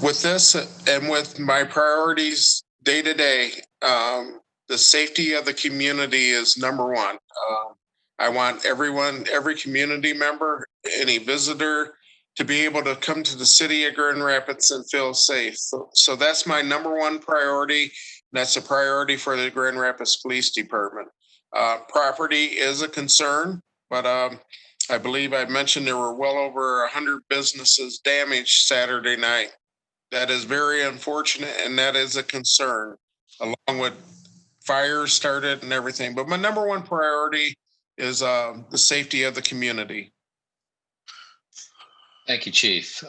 With this and with my priorities day to day, the safety of the community is number one. I want every community member, any visitor, to be able to come to the city of Grand Rapids and feel safe. So that's my number one priority. That's a priority for the Grand Rapids Police Department. Property is a concern, but I believe I mentioned there were well over 100 businesses damaged Saturday night. That is very unfortunate, and that is a concern, along with fires started and everything. But my number one priority is the safety of the community. Thank you, Chief.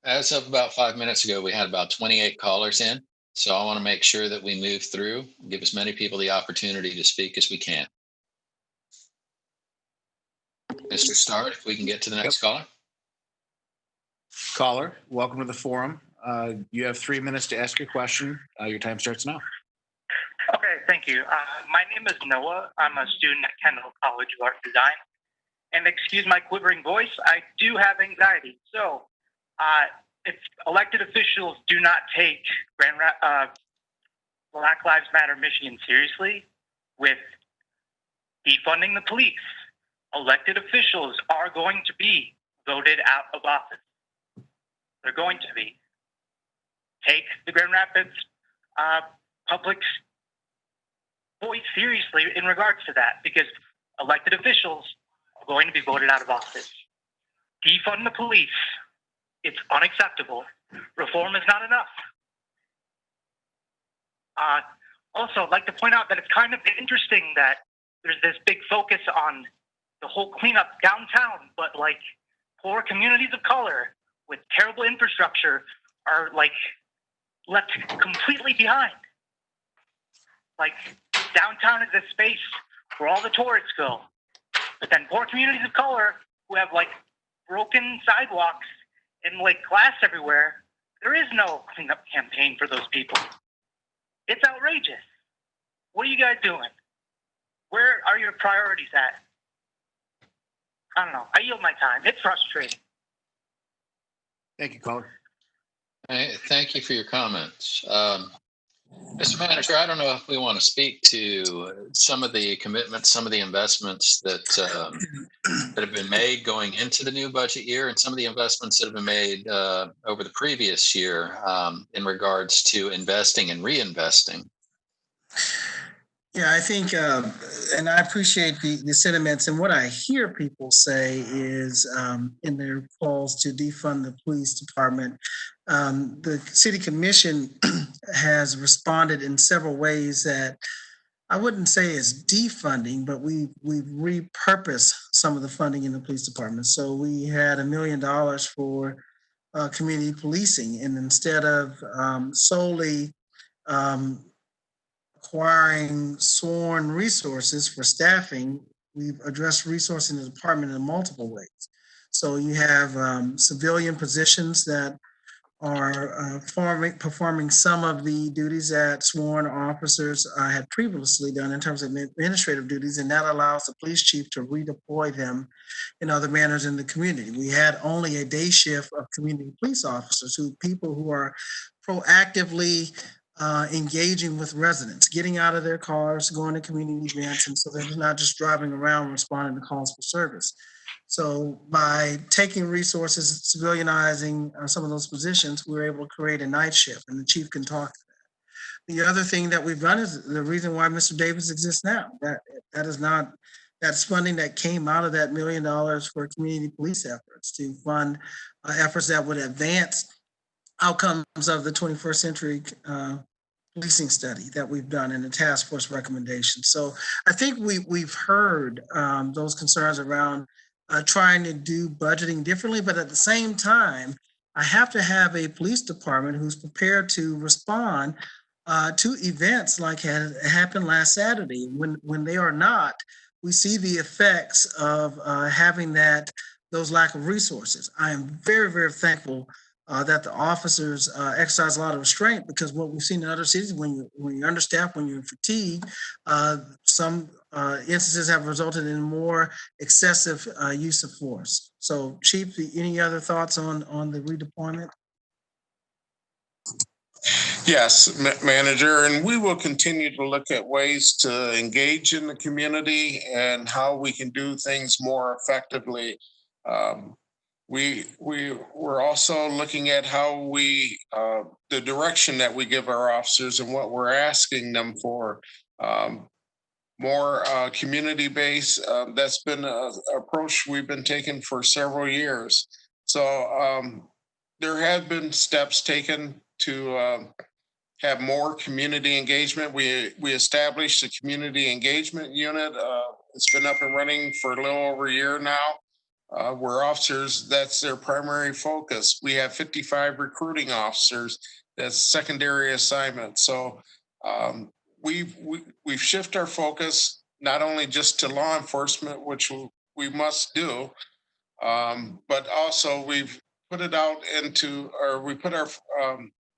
As of about 5 minutes ago, we had about 28 callers in. So I want to make sure that we move through, give as many people the opportunity to speak as we can. Mr. Start, if we can get to the next caller. Caller, welcome to the forum. You have 3 minutes to ask your question. Your time starts now. Okay, thank you. My name is Noah. I'm a student at Kendall College of Art Design. And excuse my quivering voice, I do have anxiety. So if elected officials do not take Black Lives Matter Michigan seriously with defunding the police, elected officials are going to be voted out of office. They're going to be. Take the Grand Rapids public's voice seriously in regards to that, because elected officials are going to be voted out of office. Defund the police. It's unacceptable. Reform is not enough. Also, I'd like to point out that it's kind of interesting that there's this big focus on the whole cleanup downtown, but like poor communities of color with terrible infrastructure are like left completely behind. Like downtown is a space where all the tourists go, but then poor communities of color who have like broken sidewalks and like glass everywhere, there is no cleanup campaign for those people. It's outrageous. What are you guys doing? Where are your priorities at? I don't know. I yield my time. It's frustrating. Thank you, caller. Thank you for your comments. Mr. Manager, I don't know if we want to speak to some of the commitments, some of the investments that have been made going into the new budget year, and some of the investments that have been made over the previous year in regards to investing and reinvesting. Yeah, I think, and I appreciate the sentiments. And what I hear people say is in their calls to defund the police department, the city commission has responded in several ways that I wouldn't say is defunding, but we've repurposed some of the funding in the police department. So we had $1 million for community policing, and instead of solely acquiring sworn resources for staffing, we've addressed resourcing in the department in multiple ways. So you have civilian positions that are performing some of the duties that sworn officers had previously done in terms of administrative duties, and that allows the police chief to redeploy them in other manners in the community. We had only a day shift of community police officers, people who are proactively engaging with residents, getting out of their cars, going to community events, and so they're not just driving around responding to calls for service. So by taking resources, civilianizing some of those positions, we're able to create a night shift, and the chief can talk to that. The other thing that we've done is the reason why Mr. Davis exists now. That's funding that came out of that $1 million for community police efforts to fund efforts that would advance outcomes of the 21st century policing study that we've done in the task force recommendations. So I think we've heard those concerns around trying to do budgeting differently, but at the same time, I have to have a police department who's prepared to respond to events like happened last Saturday. When they are not, we see the effects of having those lack of resources. I am very, very thankful that the officers exercise a lot of restraint, because what we've seen in other cities, when you're understaffed, when you're fatigued, some instances have resulted in more excessive use of force. So, Chief, any other thoughts on the redeployment? Yes, Manager, and we will continue to look at ways to engage in the community and how we can do things more effectively. We're also looking at how the direction that we give our officers and what we're asking them for. more community-based. That's been an approach we've been taking for several years. So there have been steps taken to have more community engagement. We established a community engagement unit. It's been up and running for a little over a year now, where officers, that's their primary focus. We have 55 recruiting officers. That's secondary assignment. So we've shifted our focus not only just to law enforcement, which we must do, but also we've put it out into, or we put our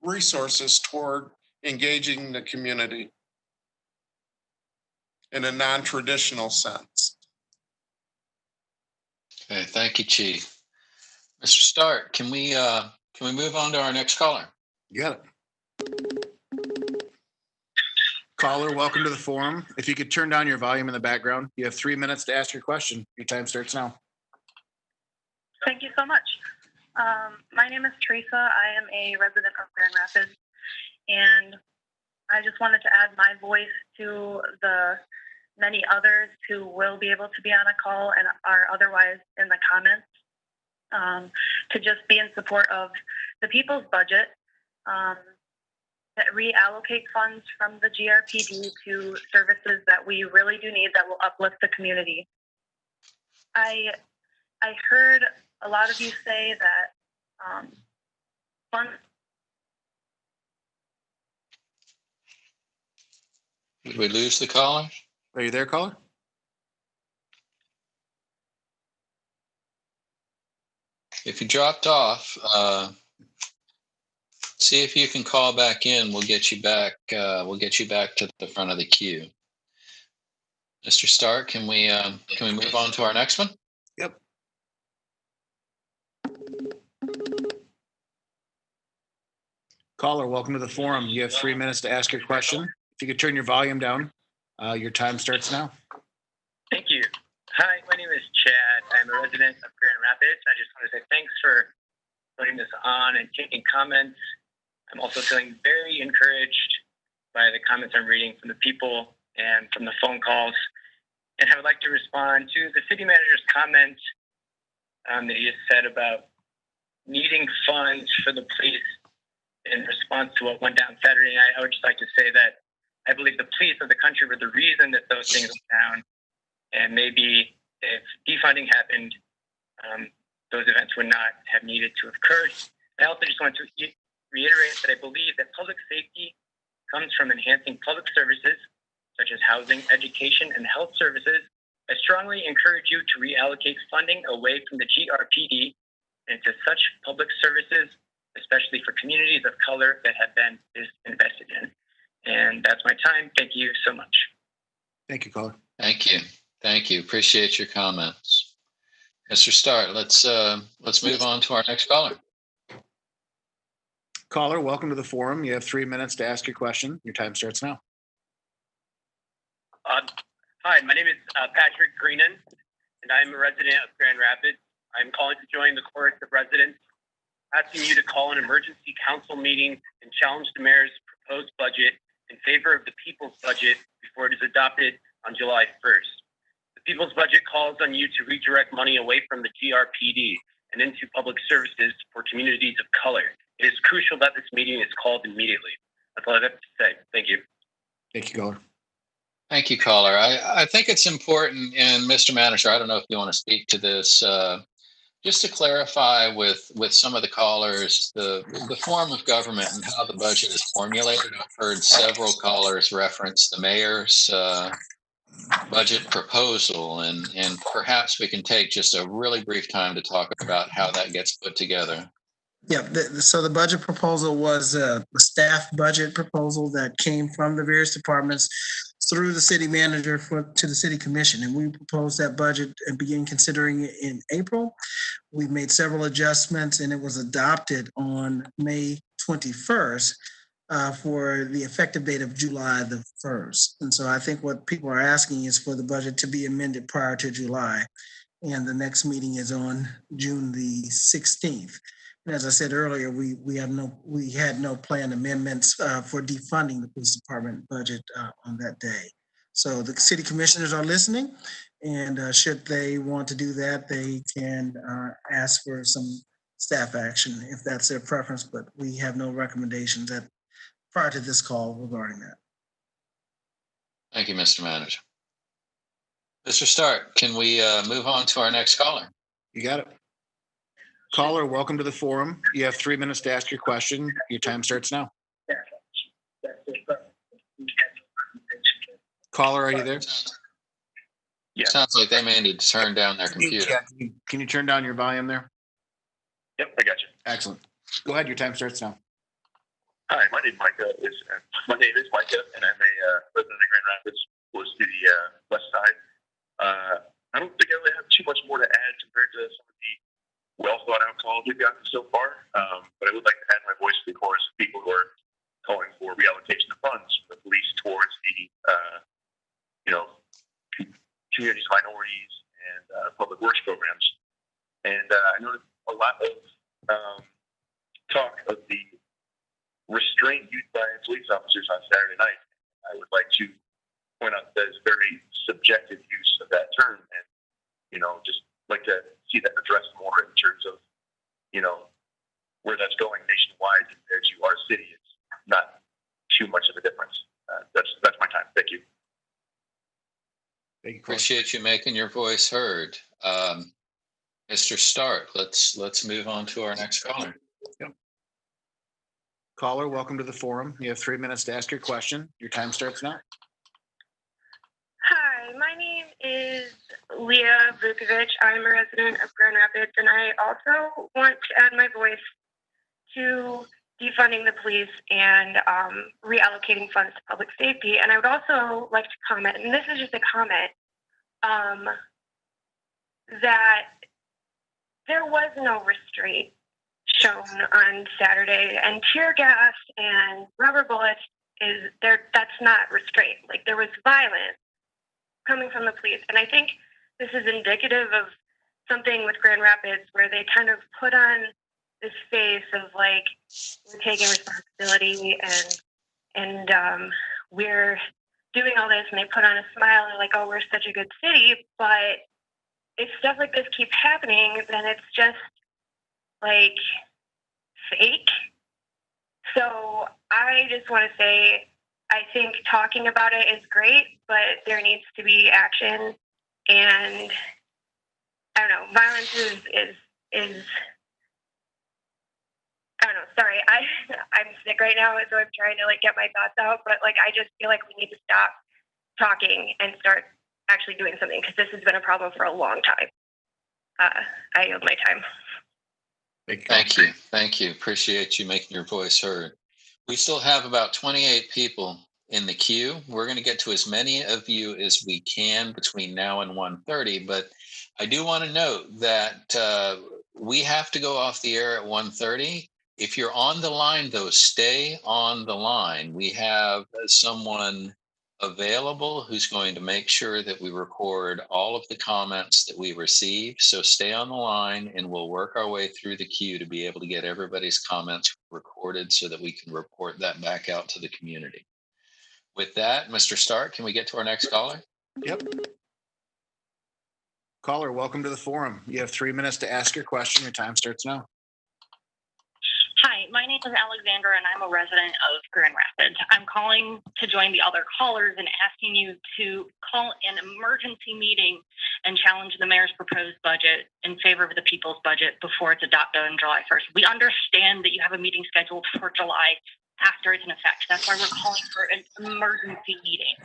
resources toward engaging the community in a non-traditional sense. Okay, thank you, Chief. Mr. Stark, can we move on to our next caller? You got it. Caller, welcome to the forum. If you could turn down your volume in the background, you have 3 minutes to ask your question. Your time starts now. Thank you so much. My name is Teresa. I am a resident of Grand Rapids, and I just wanted to add my voice to the many others who will be able to be on a call and are otherwise in the comments, to just be in support of the people's budget, that reallocate funds from the GRPD to services that we really do need that will uplift the community. I heard a lot of you say that funds. Did we lose the caller? Are you there, caller? If you dropped off, see if you can call back in. We'll get you back. We'll get you back to the front of the queue. Mr. Stark, can we move on to our next one? Yep. Caller, welcome to the forum. You have 3 minutes to ask your question. If you could turn your volume down, your time starts now. Thank you. Hi, my name is Chad. I'm a resident of Grand Rapids. I just want to say thanks for putting this on and taking comments. I'm also feeling very encouraged by the comments I'm reading from the people and from the phone calls. And I would like to respond to the city manager's comments that he just said about needing funds for the police in response to what went down Saturday night. I would just like to say that I believe the police of the country were the reason that those things went down. And maybe if defunding happened, those events would not have needed to have occurred. I also just want to reiterate that I believe that public safety comes from enhancing public services, such as housing, education, and health services. I strongly encourage you to reallocate funding away from the GRPD into such public services, especially for communities of color that have been disinvested in. And that's my time. Thank you so much. Thank you, caller. Thank you. Thank you. Appreciate your comments. Mr. Stark, let's move on to our next caller. Caller, welcome to the forum. You have 3 minutes to ask your question. Your time starts now. Hi, my name is Patrick Greenan, and I'm a resident of Grand Rapids. I'm calling to join the chorus of residents asking you to call an emergency council meeting and challenge the mayor's proposed budget in favor of the people's budget before it is adopted on July 1st. The people's budget calls on you to redirect money away from the GRPD and into public services for communities of color. It is crucial that this meeting is called immediately. That's all I have to say. Thank you. Thank you, caller. Thank you, caller. I think it's important, and Mr. Manager, I don't know if you want to speak to this, just to clarify with some of the callers, the form of government and how the budget is formulated. I've heard several callers reference the mayor's budget proposal, and perhaps we can take just a really brief time to talk about how that gets put together. Yeah, so the budget proposal was a staff budget proposal that came from the various departments through the city manager to the city commission. And we proposed that budget and began considering it in April. We made several adjustments and it was adopted on May 21st for the effective date of July the 1st. And so I think what people are asking is for the budget to be amended prior to July. And the next meeting is on June the 16th. And as I said earlier, we had no planned amendments for defunding the police department budget on that day. So the city commissioners are listening, and should they want to do that, they can ask for some staff action if that's their preference, but we have no recommendations prior to this call regarding that. Thank you, Mr. Manager. Mr. Stark, can we move on to our next caller? You got it. Caller, welcome to the forum. You have 3 minutes to ask your question. Your time starts now. Caller, are you there? Yeah. Sounds like they may need to turn down their computer. Yeah. Can you turn down your volume there? Yep, I got you. Excellent. Go ahead. Your time starts now. Hi, my name is Micah, and I'm a resident of Grand Rapids, close to the west side. I don't think I really have too much more to add compared to some of the well thought out calls we've gotten so far. But I would like to add my voice to the chorus of people who are calling for reallocation of funds from the police towards the communities, minorities, and public works programs. And I know a lot of talk of the restraint used by police officers on Saturday night. I would like to point out that it's very subjective use of that term, and just like to see that addressed more in terms of where that's going nationwide compared to our city. It's not too much of a difference. That's my time. Thank you. Thank you. Appreciate you making your voice heard. Mr. Stark, let's move on to our next caller. Yep. Caller, welcome to the forum. You have 3 minutes to ask your question. Your time starts now. Hi, my name is Leah Vukovic. I'm a resident of Grand Rapids, and I also want to add my voice to defunding the police and reallocating funds to public safety. And I would also like to comment, and this is just a comment, that there was no restraint shown on Saturday, and tear gas and rubber bullets that's not restraint. Like, there was violence coming from the police. And I think this is indicative of something with Grand Rapids where they kind of put on this face of like, we're taking responsibility and we're doing all this, and they put on a smile and like, oh, we're such a good city. But if stuff like this keeps happening, then it's just like fake. So I just want to say, I think talking about it is great, but there needs to be action. And I don't know, violence is I don't know. Sorry, I'm sick right now, so I'm trying to like get my thoughts out. But like, I just feel like we need to stop talking and start actually doing something, because this has been a problem for a long time. I yield my time. Thank you. Appreciate you making your voice heard. We still have about 28 people in the queue. We're going to get to as many of you as we can between now and 1:30, but I do want to note that we have to go off the air at 1:30. If you're on the line, though, stay on the line. We have someone available who's going to make sure that we record all of the comments that we receive. So stay on the line, and we'll work our way through the queue to be able to get everybody's comments recorded so that we can report that back out to the community. With that, Mr. Stark, can we get to our next caller? Yep. Caller, welcome to the forum. You have 3 minutes to ask your question. Your time starts now. Hi, my name is Alexandra, and I'm a resident of Grand Rapids. I'm calling to join the other callers and asking you to call an emergency meeting and challenge the mayor's proposed budget in favor of the people's budget before it's adopted on July 1st. We understand that you have a meeting scheduled for July after it's in effect. That's why we're calling for an emergency meeting.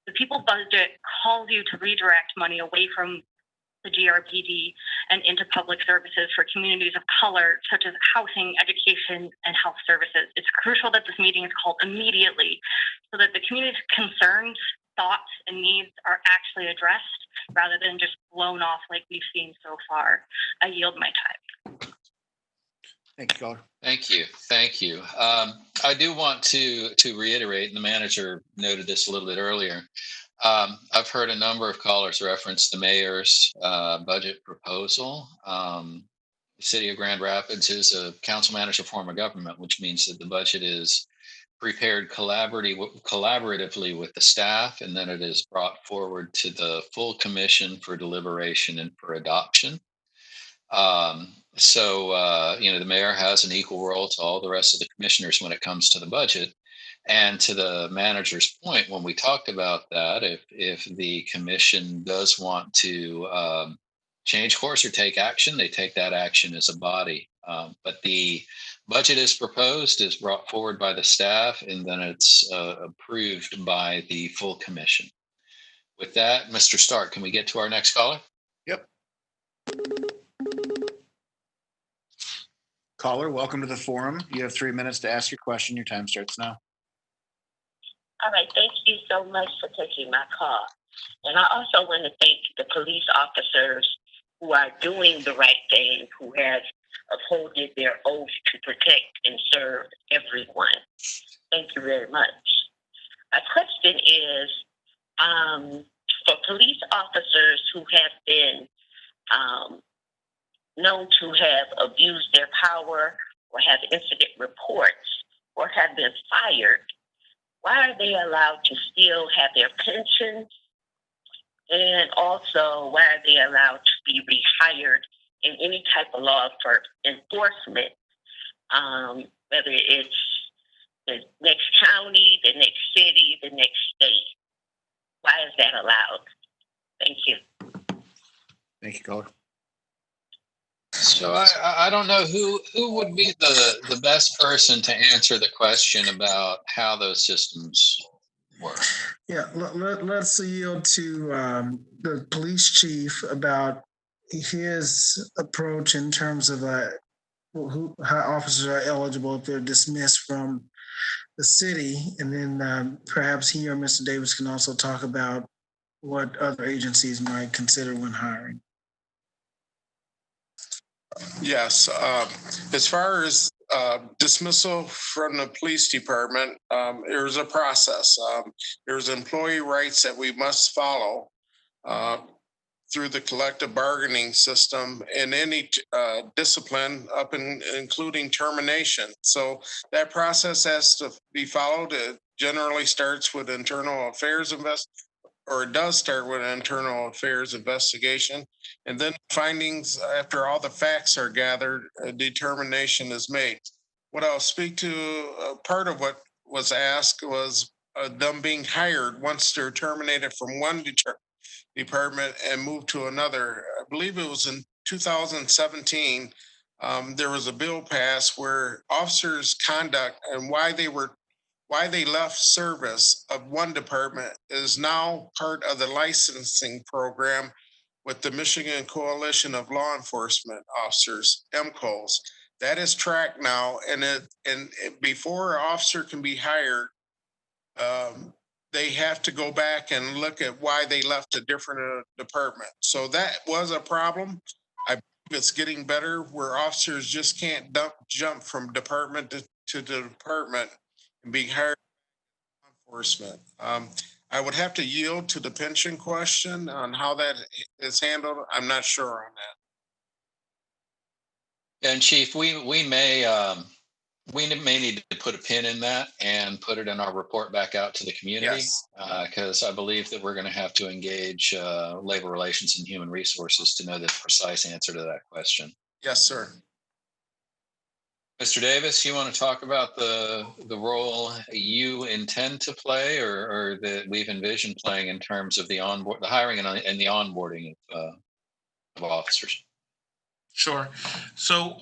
The people's budget calls you to redirect money away from the GRPD and into public services for communities of color, such as housing, education, and health services. It's crucial that this meeting is called immediately so that the community's concerns, thoughts, and needs are actually addressed rather than just blown off like we've seen so far. I yield my time. Thank you, caller. Thank you. I do want to reiterate, and the manager noted this a little bit earlier. I've heard a number of callers reference the mayor's budget proposal. The city of Grand Rapids is a council manager form of government, which means that the budget is prepared collaboratively with the staff, and then it is brought forward to the full commission for deliberation and for adoption. The mayor has an equal role to all the rest of the commissioners when it comes to the budget. And to the manager's point, when we talked about that, if the commission does want to change course or take action, they take that action as a body. But the budget is proposed, is brought forward by the staff, and then it's approved by the full commission. With that, Mr. Stark, can we get to our next caller? Yep. Caller, welcome to the forum. You have 3 minutes to ask your question. Your time starts now. All right, thank you so much for taking my call. And I also want to thank the police officers who are doing the right thing, who have upholded their oath to protect and serve everyone. Thank you very much. My question is, for police officers who have been known to have abused their power or have incident reports or have been fired, why are they allowed to still have their pensions? And also, why are they allowed to be rehired in any type of law for enforcement, whether it's the next county, the next city, the next state? Why is that allowed? Thank you. Thank you, caller. So I don't know who would be the best person to answer the question about how those systems work. Yeah, let's yield to the police chief about his approach in terms of how officers are eligible if they're dismissed from the city, and then perhaps he or Mr. Davis can also talk about what other agencies might consider when hiring. Yes, as far as dismissal from the police department, there's a process. There's employee rights that we must follow through the collective bargaining system in any discipline, including termination. So that process has to be followed. It generally starts with internal affairs or it does start with an internal affairs investigation. And then findings, after all the facts are gathered, a determination is made. What I'll speak to, part of what was asked was them being hired once they're terminated from one department and moved to another. I believe it was in 2017, there was a bill passed where officers' conduct and why they left service of one department is now part of the licensing program with the Michigan Coalition of Law Enforcement Officers, MCOs. That is tracked now, and before an officer can be hired, they have to go back and look at why they left a different department. So that was a problem. I believe it's getting better where officers just can't jump from department to department and be hired by law enforcement. I would have to yield to the pension question on how that is handled. I'm not sure on that. And Chief, we may need to put a pin in that and put it in our report back out to the community, because I believe that we're going to have to engage labor relations and human resources to know the precise answer to that question. Yes, sir. Mr. Davis, you want to talk about the role you intend to play or that we've envisioned playing in terms of the hiring and the onboarding of officers? Sure. So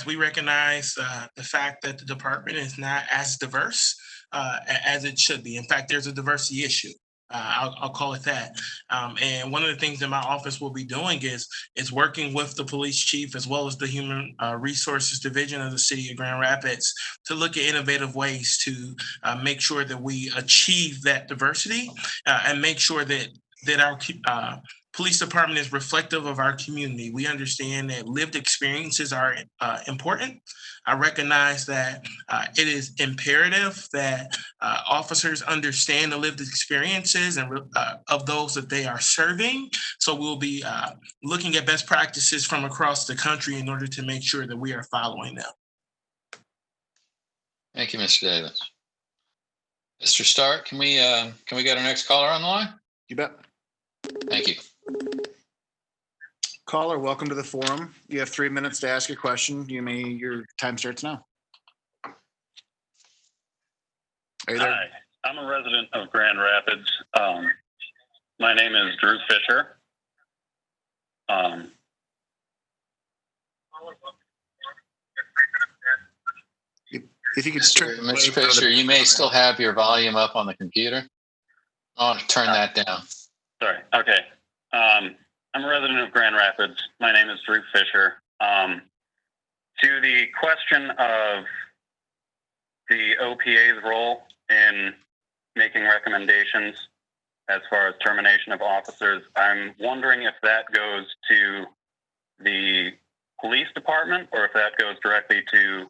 we recognize the fact that the department is not as diverse as it should be. In fact, there's a diversity issue. I'll call it that. And one of the things that my office will be doing is working with the police chief as well as the human resources division of the city of Grand Rapids to look at innovative ways to make sure that we achieve that diversity and make sure that our police department is reflective of our community. We understand that lived experiences are important. I recognize that it is imperative that officers understand the lived experiences and of those that they are serving. So we'll be looking at best practices from across the country in order to make sure that we are following them. Thank you, Mr. Davis. Mr. Stark, can we get our next caller on the line? You bet. Thank you. Caller, welcome to the forum. You have 3 minutes to ask your question. Your time starts now. Are you there? Hi, I'm a resident of Grand Rapids. My name is Drew Fisher. If you could, Mr. Fisher, you may still have your volume up on the computer. I want to turn that down. Sorry. Okay. I'm a resident of Grand Rapids. My name is Drew Fisher. To the question of the OPA's role in making recommendations as far as termination of officers, I'm wondering if that goes to the police department or if that goes directly to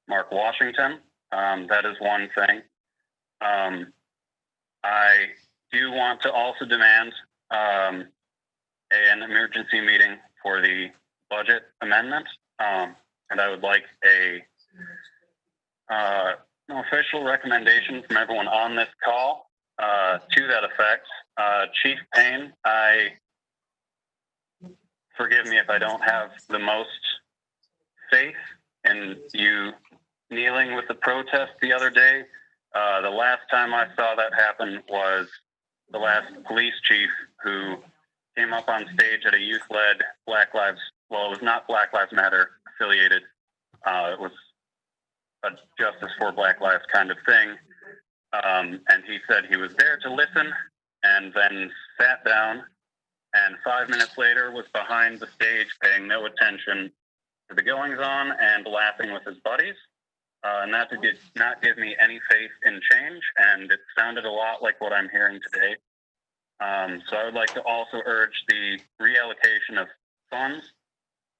Mark Washington. That is one thing. I do want to also demand an emergency meeting for the budget amendment, and I would like an official recommendation from everyone on this call to that effect. Chief Payne, forgive me if I don't have the most faith in you kneeling with the protest the other day. The last time I saw that happen was the last police chief who came up on stage at a youth-led it was not Black Lives Matter affiliated. It was a Justice for Black Lives kind of thing. And he said he was there to listen and then sat down, and 5 minutes later was behind the stage paying no attention to the goings-on and laughing with his buddies. And that did not give me any faith in change, and it sounded a lot like what I'm hearing today. So I would like to also urge the reallocation of funds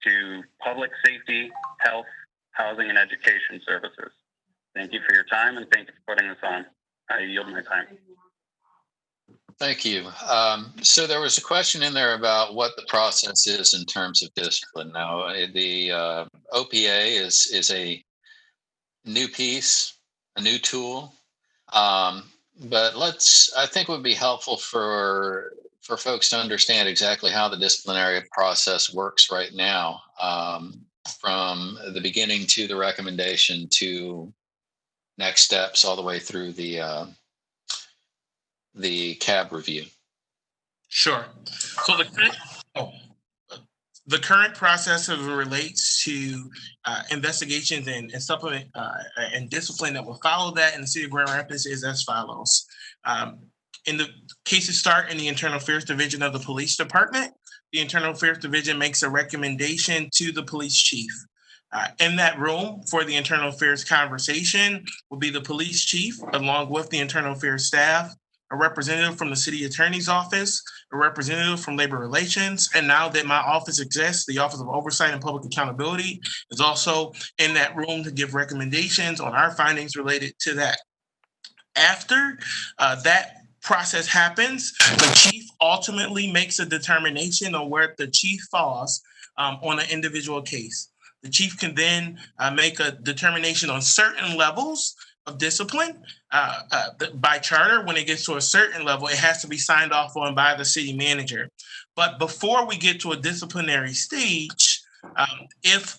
to public safety, health, housing, and education services. Thank you for your time, and thank you for putting this on. I yield my time. Thank you. So there was a question in there about what the process is in terms of discipline. Now, the OPA is a new piece, a new tool. But I think it would be helpful for folks to understand exactly how the disciplinary process works right now, from the beginning to the recommendation to next steps all the way through the CAB review. Sure. So the current process as it relates to investigations and supplement and discipline that will follow that in the city of Grand Rapids is as follows. In the cases start in the Internal Affairs Division of the Police Department, the Internal Affairs Division makes a recommendation to the police chief. In that room for the Internal Affairs conversation will be the police chief, along with the Internal Affairs staff, a representative from the city attorney's office, a representative from labor relations, and now that my office exists, the Office of Oversight and Public Accountability is also in that room to give recommendations on our findings related to that. After that process happens, the chief ultimately makes a determination on where the chief falls on an individual case. The chief can then make a determination on certain levels of discipline. By charter, when it gets to a certain level, it has to be signed off on by the city manager. But before we get to a disciplinary stage, if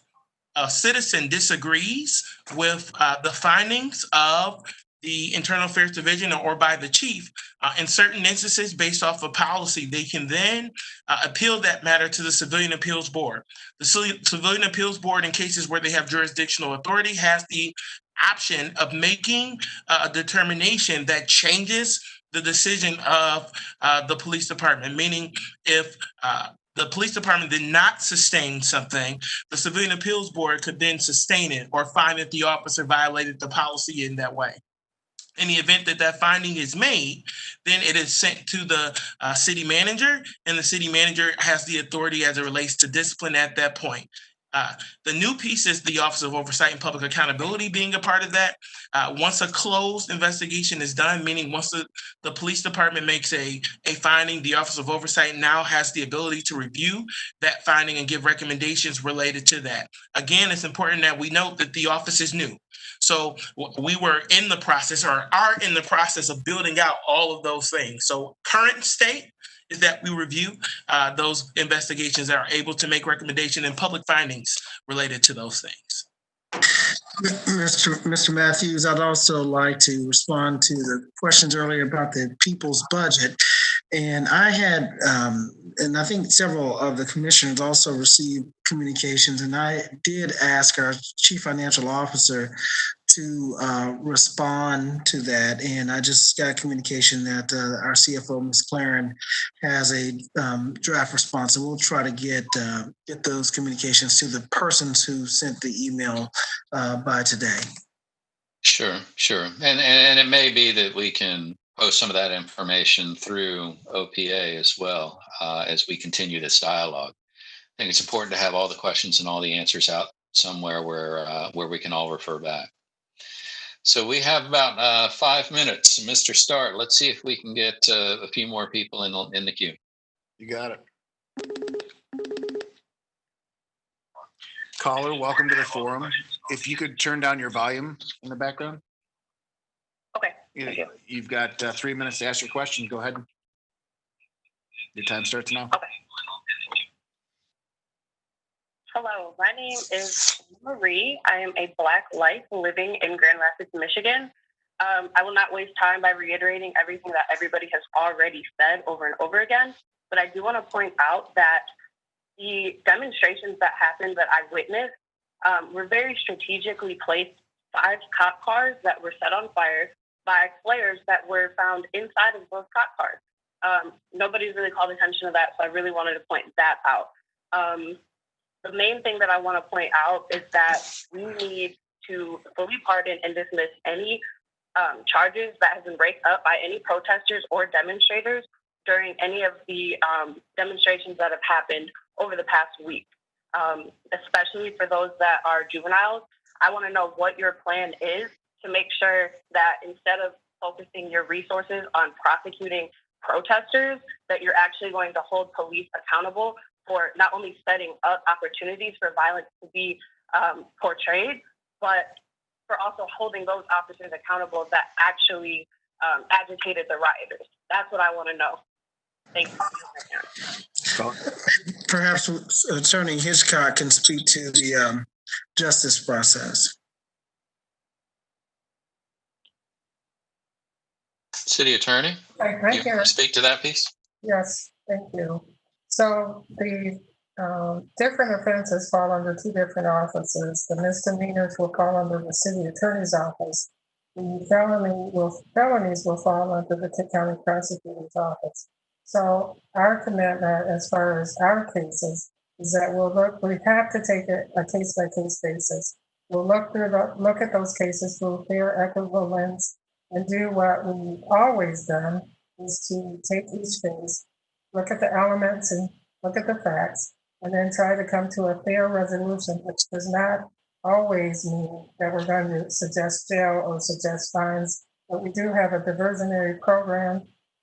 a citizen disagrees with the findings of the Internal Affairs Division or by the chief, in certain instances based off of policy, they can then appeal that matter to the Civilian Appeals Board. The Civilian Appeals Board, in cases where they have jurisdictional authority, has the option of making a determination that changes the decision of the police department, meaning if the police department did not sustain something, the Civilian Appeals Board could then sustain it or find that the officer violated the policy in that way. In the event that that finding is made, then it is sent to the city manager, and the city manager has the authority as it relates to discipline at that point. The new piece is the Office of Oversight and Public Accountability being a part of that. Once a closed investigation is done, meaning once the police department makes a finding, the Office of Oversight now has the ability to review that finding and give recommendations related to that. Again, it's important that we note that the office is new. So we were in the process or are in the process of building out all of those things. So current state is that we review those investigations that are able to make recommendation and public findings related to those things. Mr. Matthews, I'd also like to respond to the questions earlier about the people's budget. And I had, and I think several of the commissioners also received communications, and I did ask our chief financial officer to respond to that. And I just got communication that our CFO, Ms. Claren, has a draft response, and we'll try to get those communications to the persons who sent the email by today. Sure. And it may be that we can post some of that information through OPA as well as we continue this dialogue. I think it's important to have all the questions and all the answers out somewhere where we can all refer back. So we have about 5 minutes. Mr. Start, let's see if we can get a few more people in the queue. You got it. Caller, welcome to the forum. If you could turn down your volume in the background. Okay. You've got 3 minutes to ask your question. Go ahead. Your time starts now. Okay. Hello, my name is Marie. I am a Black life living in Grand Rapids, Michigan. I will not waste time by reiterating everything that everybody has already said over and over again, but I do want to point out that the demonstrations that happened that I witnessed were very strategically placed 5 cop cars that were set on fire by flares that were found inside of those cop cars. Nobody's really called attention to that, so I really wanted to point that out. The main thing that I want to point out is that we need to fully pardon and dismiss any charges that have been raised up by any protesters or demonstrators during any of the demonstrations that have happened over the past week, especially for those that are juveniles. I want to know what your plan is to make sure that instead of focusing your resources on prosecuting protesters, that you're actually going to hold police accountable for not only setting up opportunities for violence to be portrayed, but for also holding those officers accountable that actually agitated the rioters. That's what I want to know. Thank you. Perhaps Attorney Hitchcock can speak to the justice process. City Attorney, Thank you want to speak to that piece? Yes, thank you. So the different offenses fall under 2 different offices. The misdemeanors will fall under the city attorney's office. The felonies will fall under the county prosecutor's office. So our commitment as far as our cases is that we have to take it a case by case basis. We'll look at those cases through a fair, equitable lens and do what we've always done, is to take each case, look at the elements and look at the facts, and then try to come to a fair resolution, which does not always mean that we're going to suggest jail or suggest fines. But we do have a diversionary program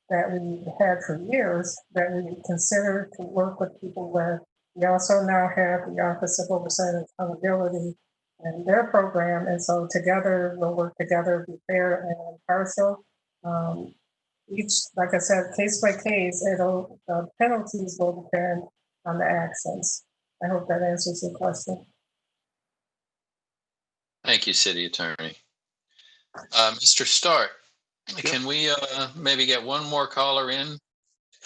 that we had for years that we consider to work with people with. We also now have the Office of Oversight and Accountability and their program. And so together, we'll work together, be fair and impartial. Each, like I said, case by case, penalties will depend on the actions. I hope that answers your question. Thank you, City Attorney. Mr. Start, can we maybe get one more caller in,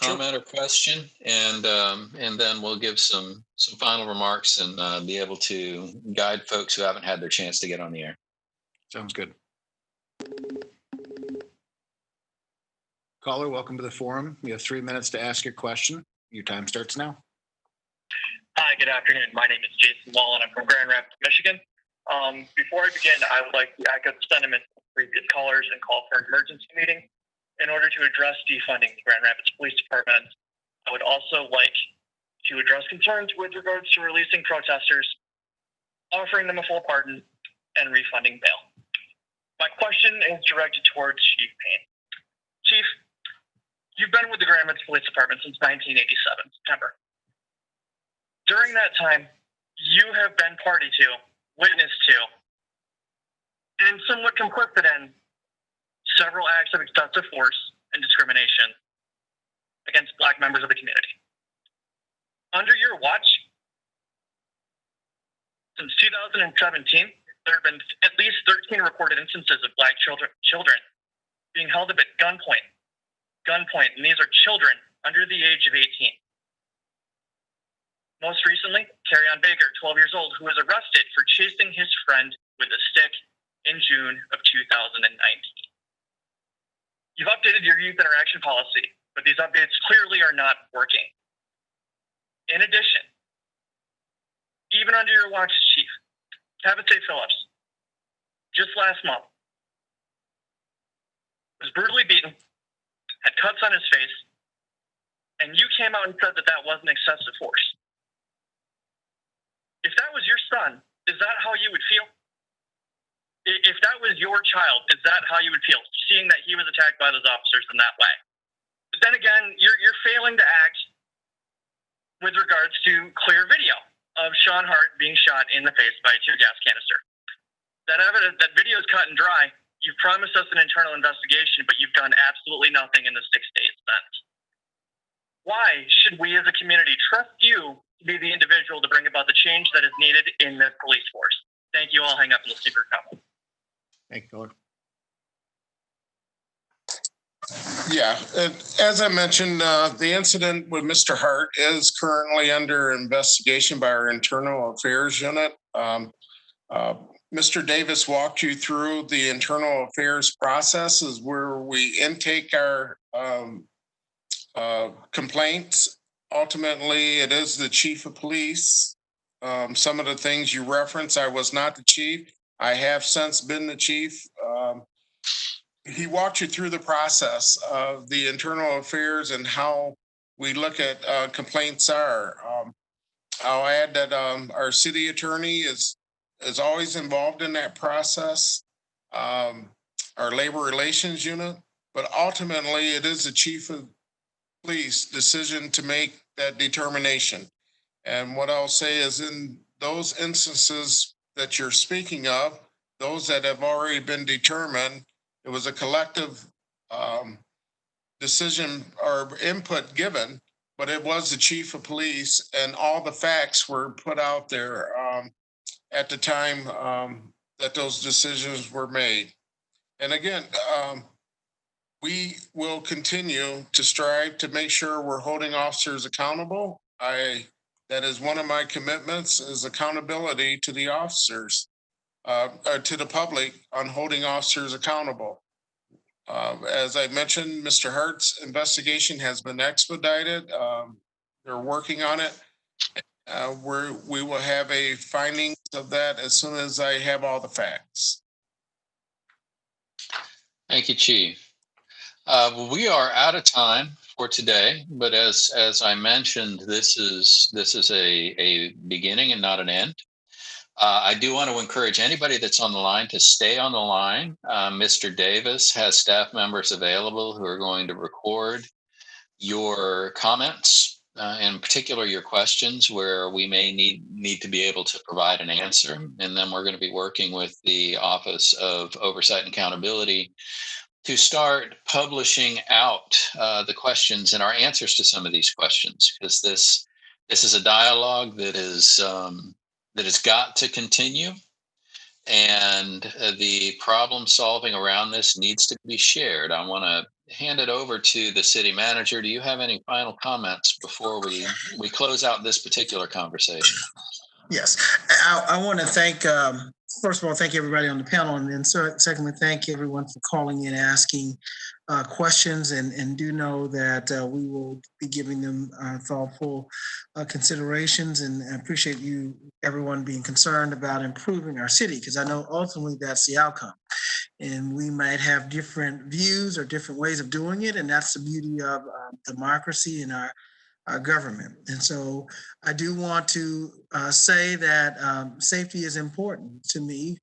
comment or question, and then we'll give some final remarks and be able to guide folks who haven't had their chance to get on the air. Sounds good. Caller, welcome to the forum. You have 3 minutes to ask your question. Your time starts now. Hi, good afternoon. My name is Jason Wall, and I'm from Grand Rapids, Michigan. Before I begin, I would like to echo the sentiments of previous callers and call for an emergency meeting in order to address defunding the Grand Rapids Police Department. I would also like to address concerns with regards to releasing protesters offering them a full pardon, and refunding bail. My question is directed towards Chief Payne. Chief, you've been with the Grand Rapids Police Department since 1987, September. During that time, you have been party to, witness to, and somewhat complicit in several acts of excessive force and discrimination against Black members of the community. Under your watch, since 2017, there have been at least 13 reported instances of Black children being held up at gunpoint, and these are children under the age of 18. Most recently, Carrion Baker, 12 years old, who was arrested for chasing his friend with a stick in June of 2019. You've updated your youth interaction policy, but these updates clearly are not working. In addition, even under your watch, Chief, Tabitha Phillips, just last month, was brutally beaten, had cuts on his face, and you came out and said that that wasn't excessive force. If that was your son, is that how you would feel? If that was your child, is that how you would feel, seeing that he was attacked by those officers in that way? But then again, you're failing to act with regards to clear video of Sean Hart being shot in the face by a tear gas canister. That evidence, that video is cut and dry. You've promised us an internal investigation, but you've done absolutely nothing in the 6 days since. Why should we as a community trust you to be the individual to bring about the change that is needed in the police force? Thank you. I'll hang up and listen for your comment. Thank you, Lord. Yeah, as I mentioned, the incident with Mr. Hart is currently under investigation by our internal affairs unit. Mr. Davis walked you through the internal affairs processes where we intake our complaints. Ultimately, it is the chief of police. Some of the things you reference, I was not the chief. I have since been the chief. He walked you through the process of the internal affairs and how we look at complaints are. I'll add that our city attorney is always involved in that process, our labor relations unit, but ultimately it is the chief of police decision to make that determination. And what I'll say is in those instances that you're speaking of, those that have already been determined, it was a collective decision or input given, but it was the chief of police and all the facts were put out there at the time that those decisions were made. And again, we will continue to strive to make sure we're holding officers accountable. That is one of my commitments, is accountability to the officers, to the public on holding officers accountable. As I mentioned, Mr. Hart's investigation has been expedited. They're working on it. We will have a findings of that as soon as I have all the facts. Thank you, Chief. We are out of time for today, but as I mentioned, this is a beginning and not an end. I do want to encourage anybody that's on the line to stay on the line. Mr. Davis has staff members available who are going to record your comments, in particular your questions where we may need to be able to provide an answer. And then we're going to be working with the Office of Oversight and Accountability to start publishing out the questions and our answers to some of these questions, because this is a dialogue that has got to continue, and the problem solving around this needs to be shared. I want to hand it over to the city manager. Do you have any final comments before we close out this particular conversation? Yes, I want to thank, first of all, thank everybody on the panel, and then secondly, thank everyone for calling in, asking questions, and do know that we will be giving them thoughtful considerations, and I appreciate everyone being concerned about improving our city, because I know ultimately that's the outcome. And we might have different views or different ways of doing it, and that's the beauty of democracy and our our government. And so I do want to say that safety is important to me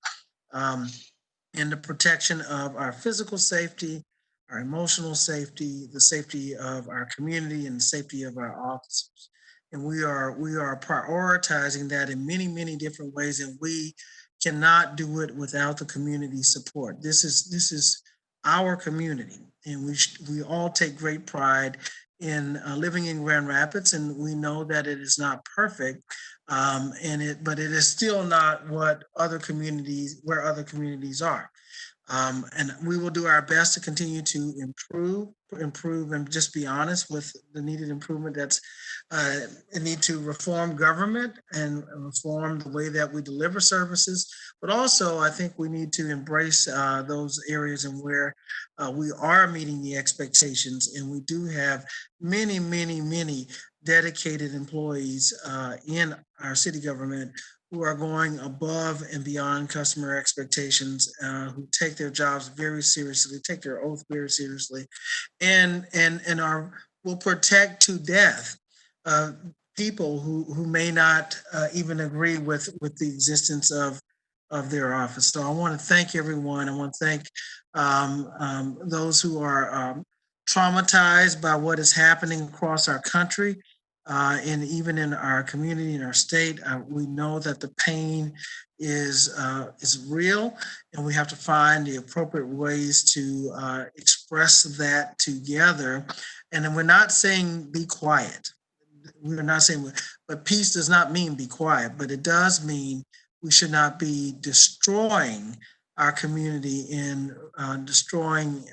in the protection of our physical safety, our emotional safety, the safety of our community, and the safety of our officers. And we are prioritizing that in many, many different ways, and we cannot do it without the community support. This is our community, and we all take great pride in living in Grand Rapids, and we know that it is not perfect, but it is still not where other communities are. And we will do our best to continue to improve, and just be honest with the needed improvement. That's need to reform government and reform the way that we deliver services. But also, I think we need to embrace those areas in where we are meeting the expectations, and we do have many, many, many dedicated employees in our city government who are going above and beyond customer expectations, who take their jobs very seriously, take their oath very seriously, and will protect to death people who may not even agree with the existence of their office. So I want to thank everyone. I want to thank those who are traumatized by what is happening across our country. And even in our community, in our state, we know that the pain is real, and we have to find the appropriate ways to express that together. And then we're not saying be quiet. We're not saying, but peace does not mean be quiet, but it does mean we should not be destroying our community and destroying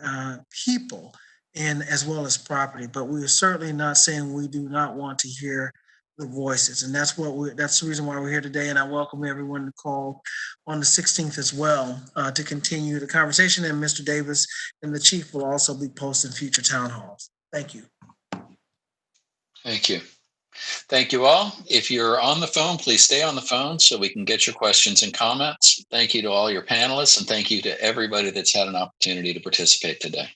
people, and as well as property. But we are certainly not saying we do not want to hear the voices, and that's the reason why we're here today. And I welcome everyone to call on the 16th as well to continue the conversation. And Mr. Davis and the chief will also be posting future town halls. Thank you. Thank you. Thank you all. If you're on the phone, please stay on the phone so we can get your questions and comments. Thank you to all your panelists, and thank you to everybody that's had an opportunity to participate today.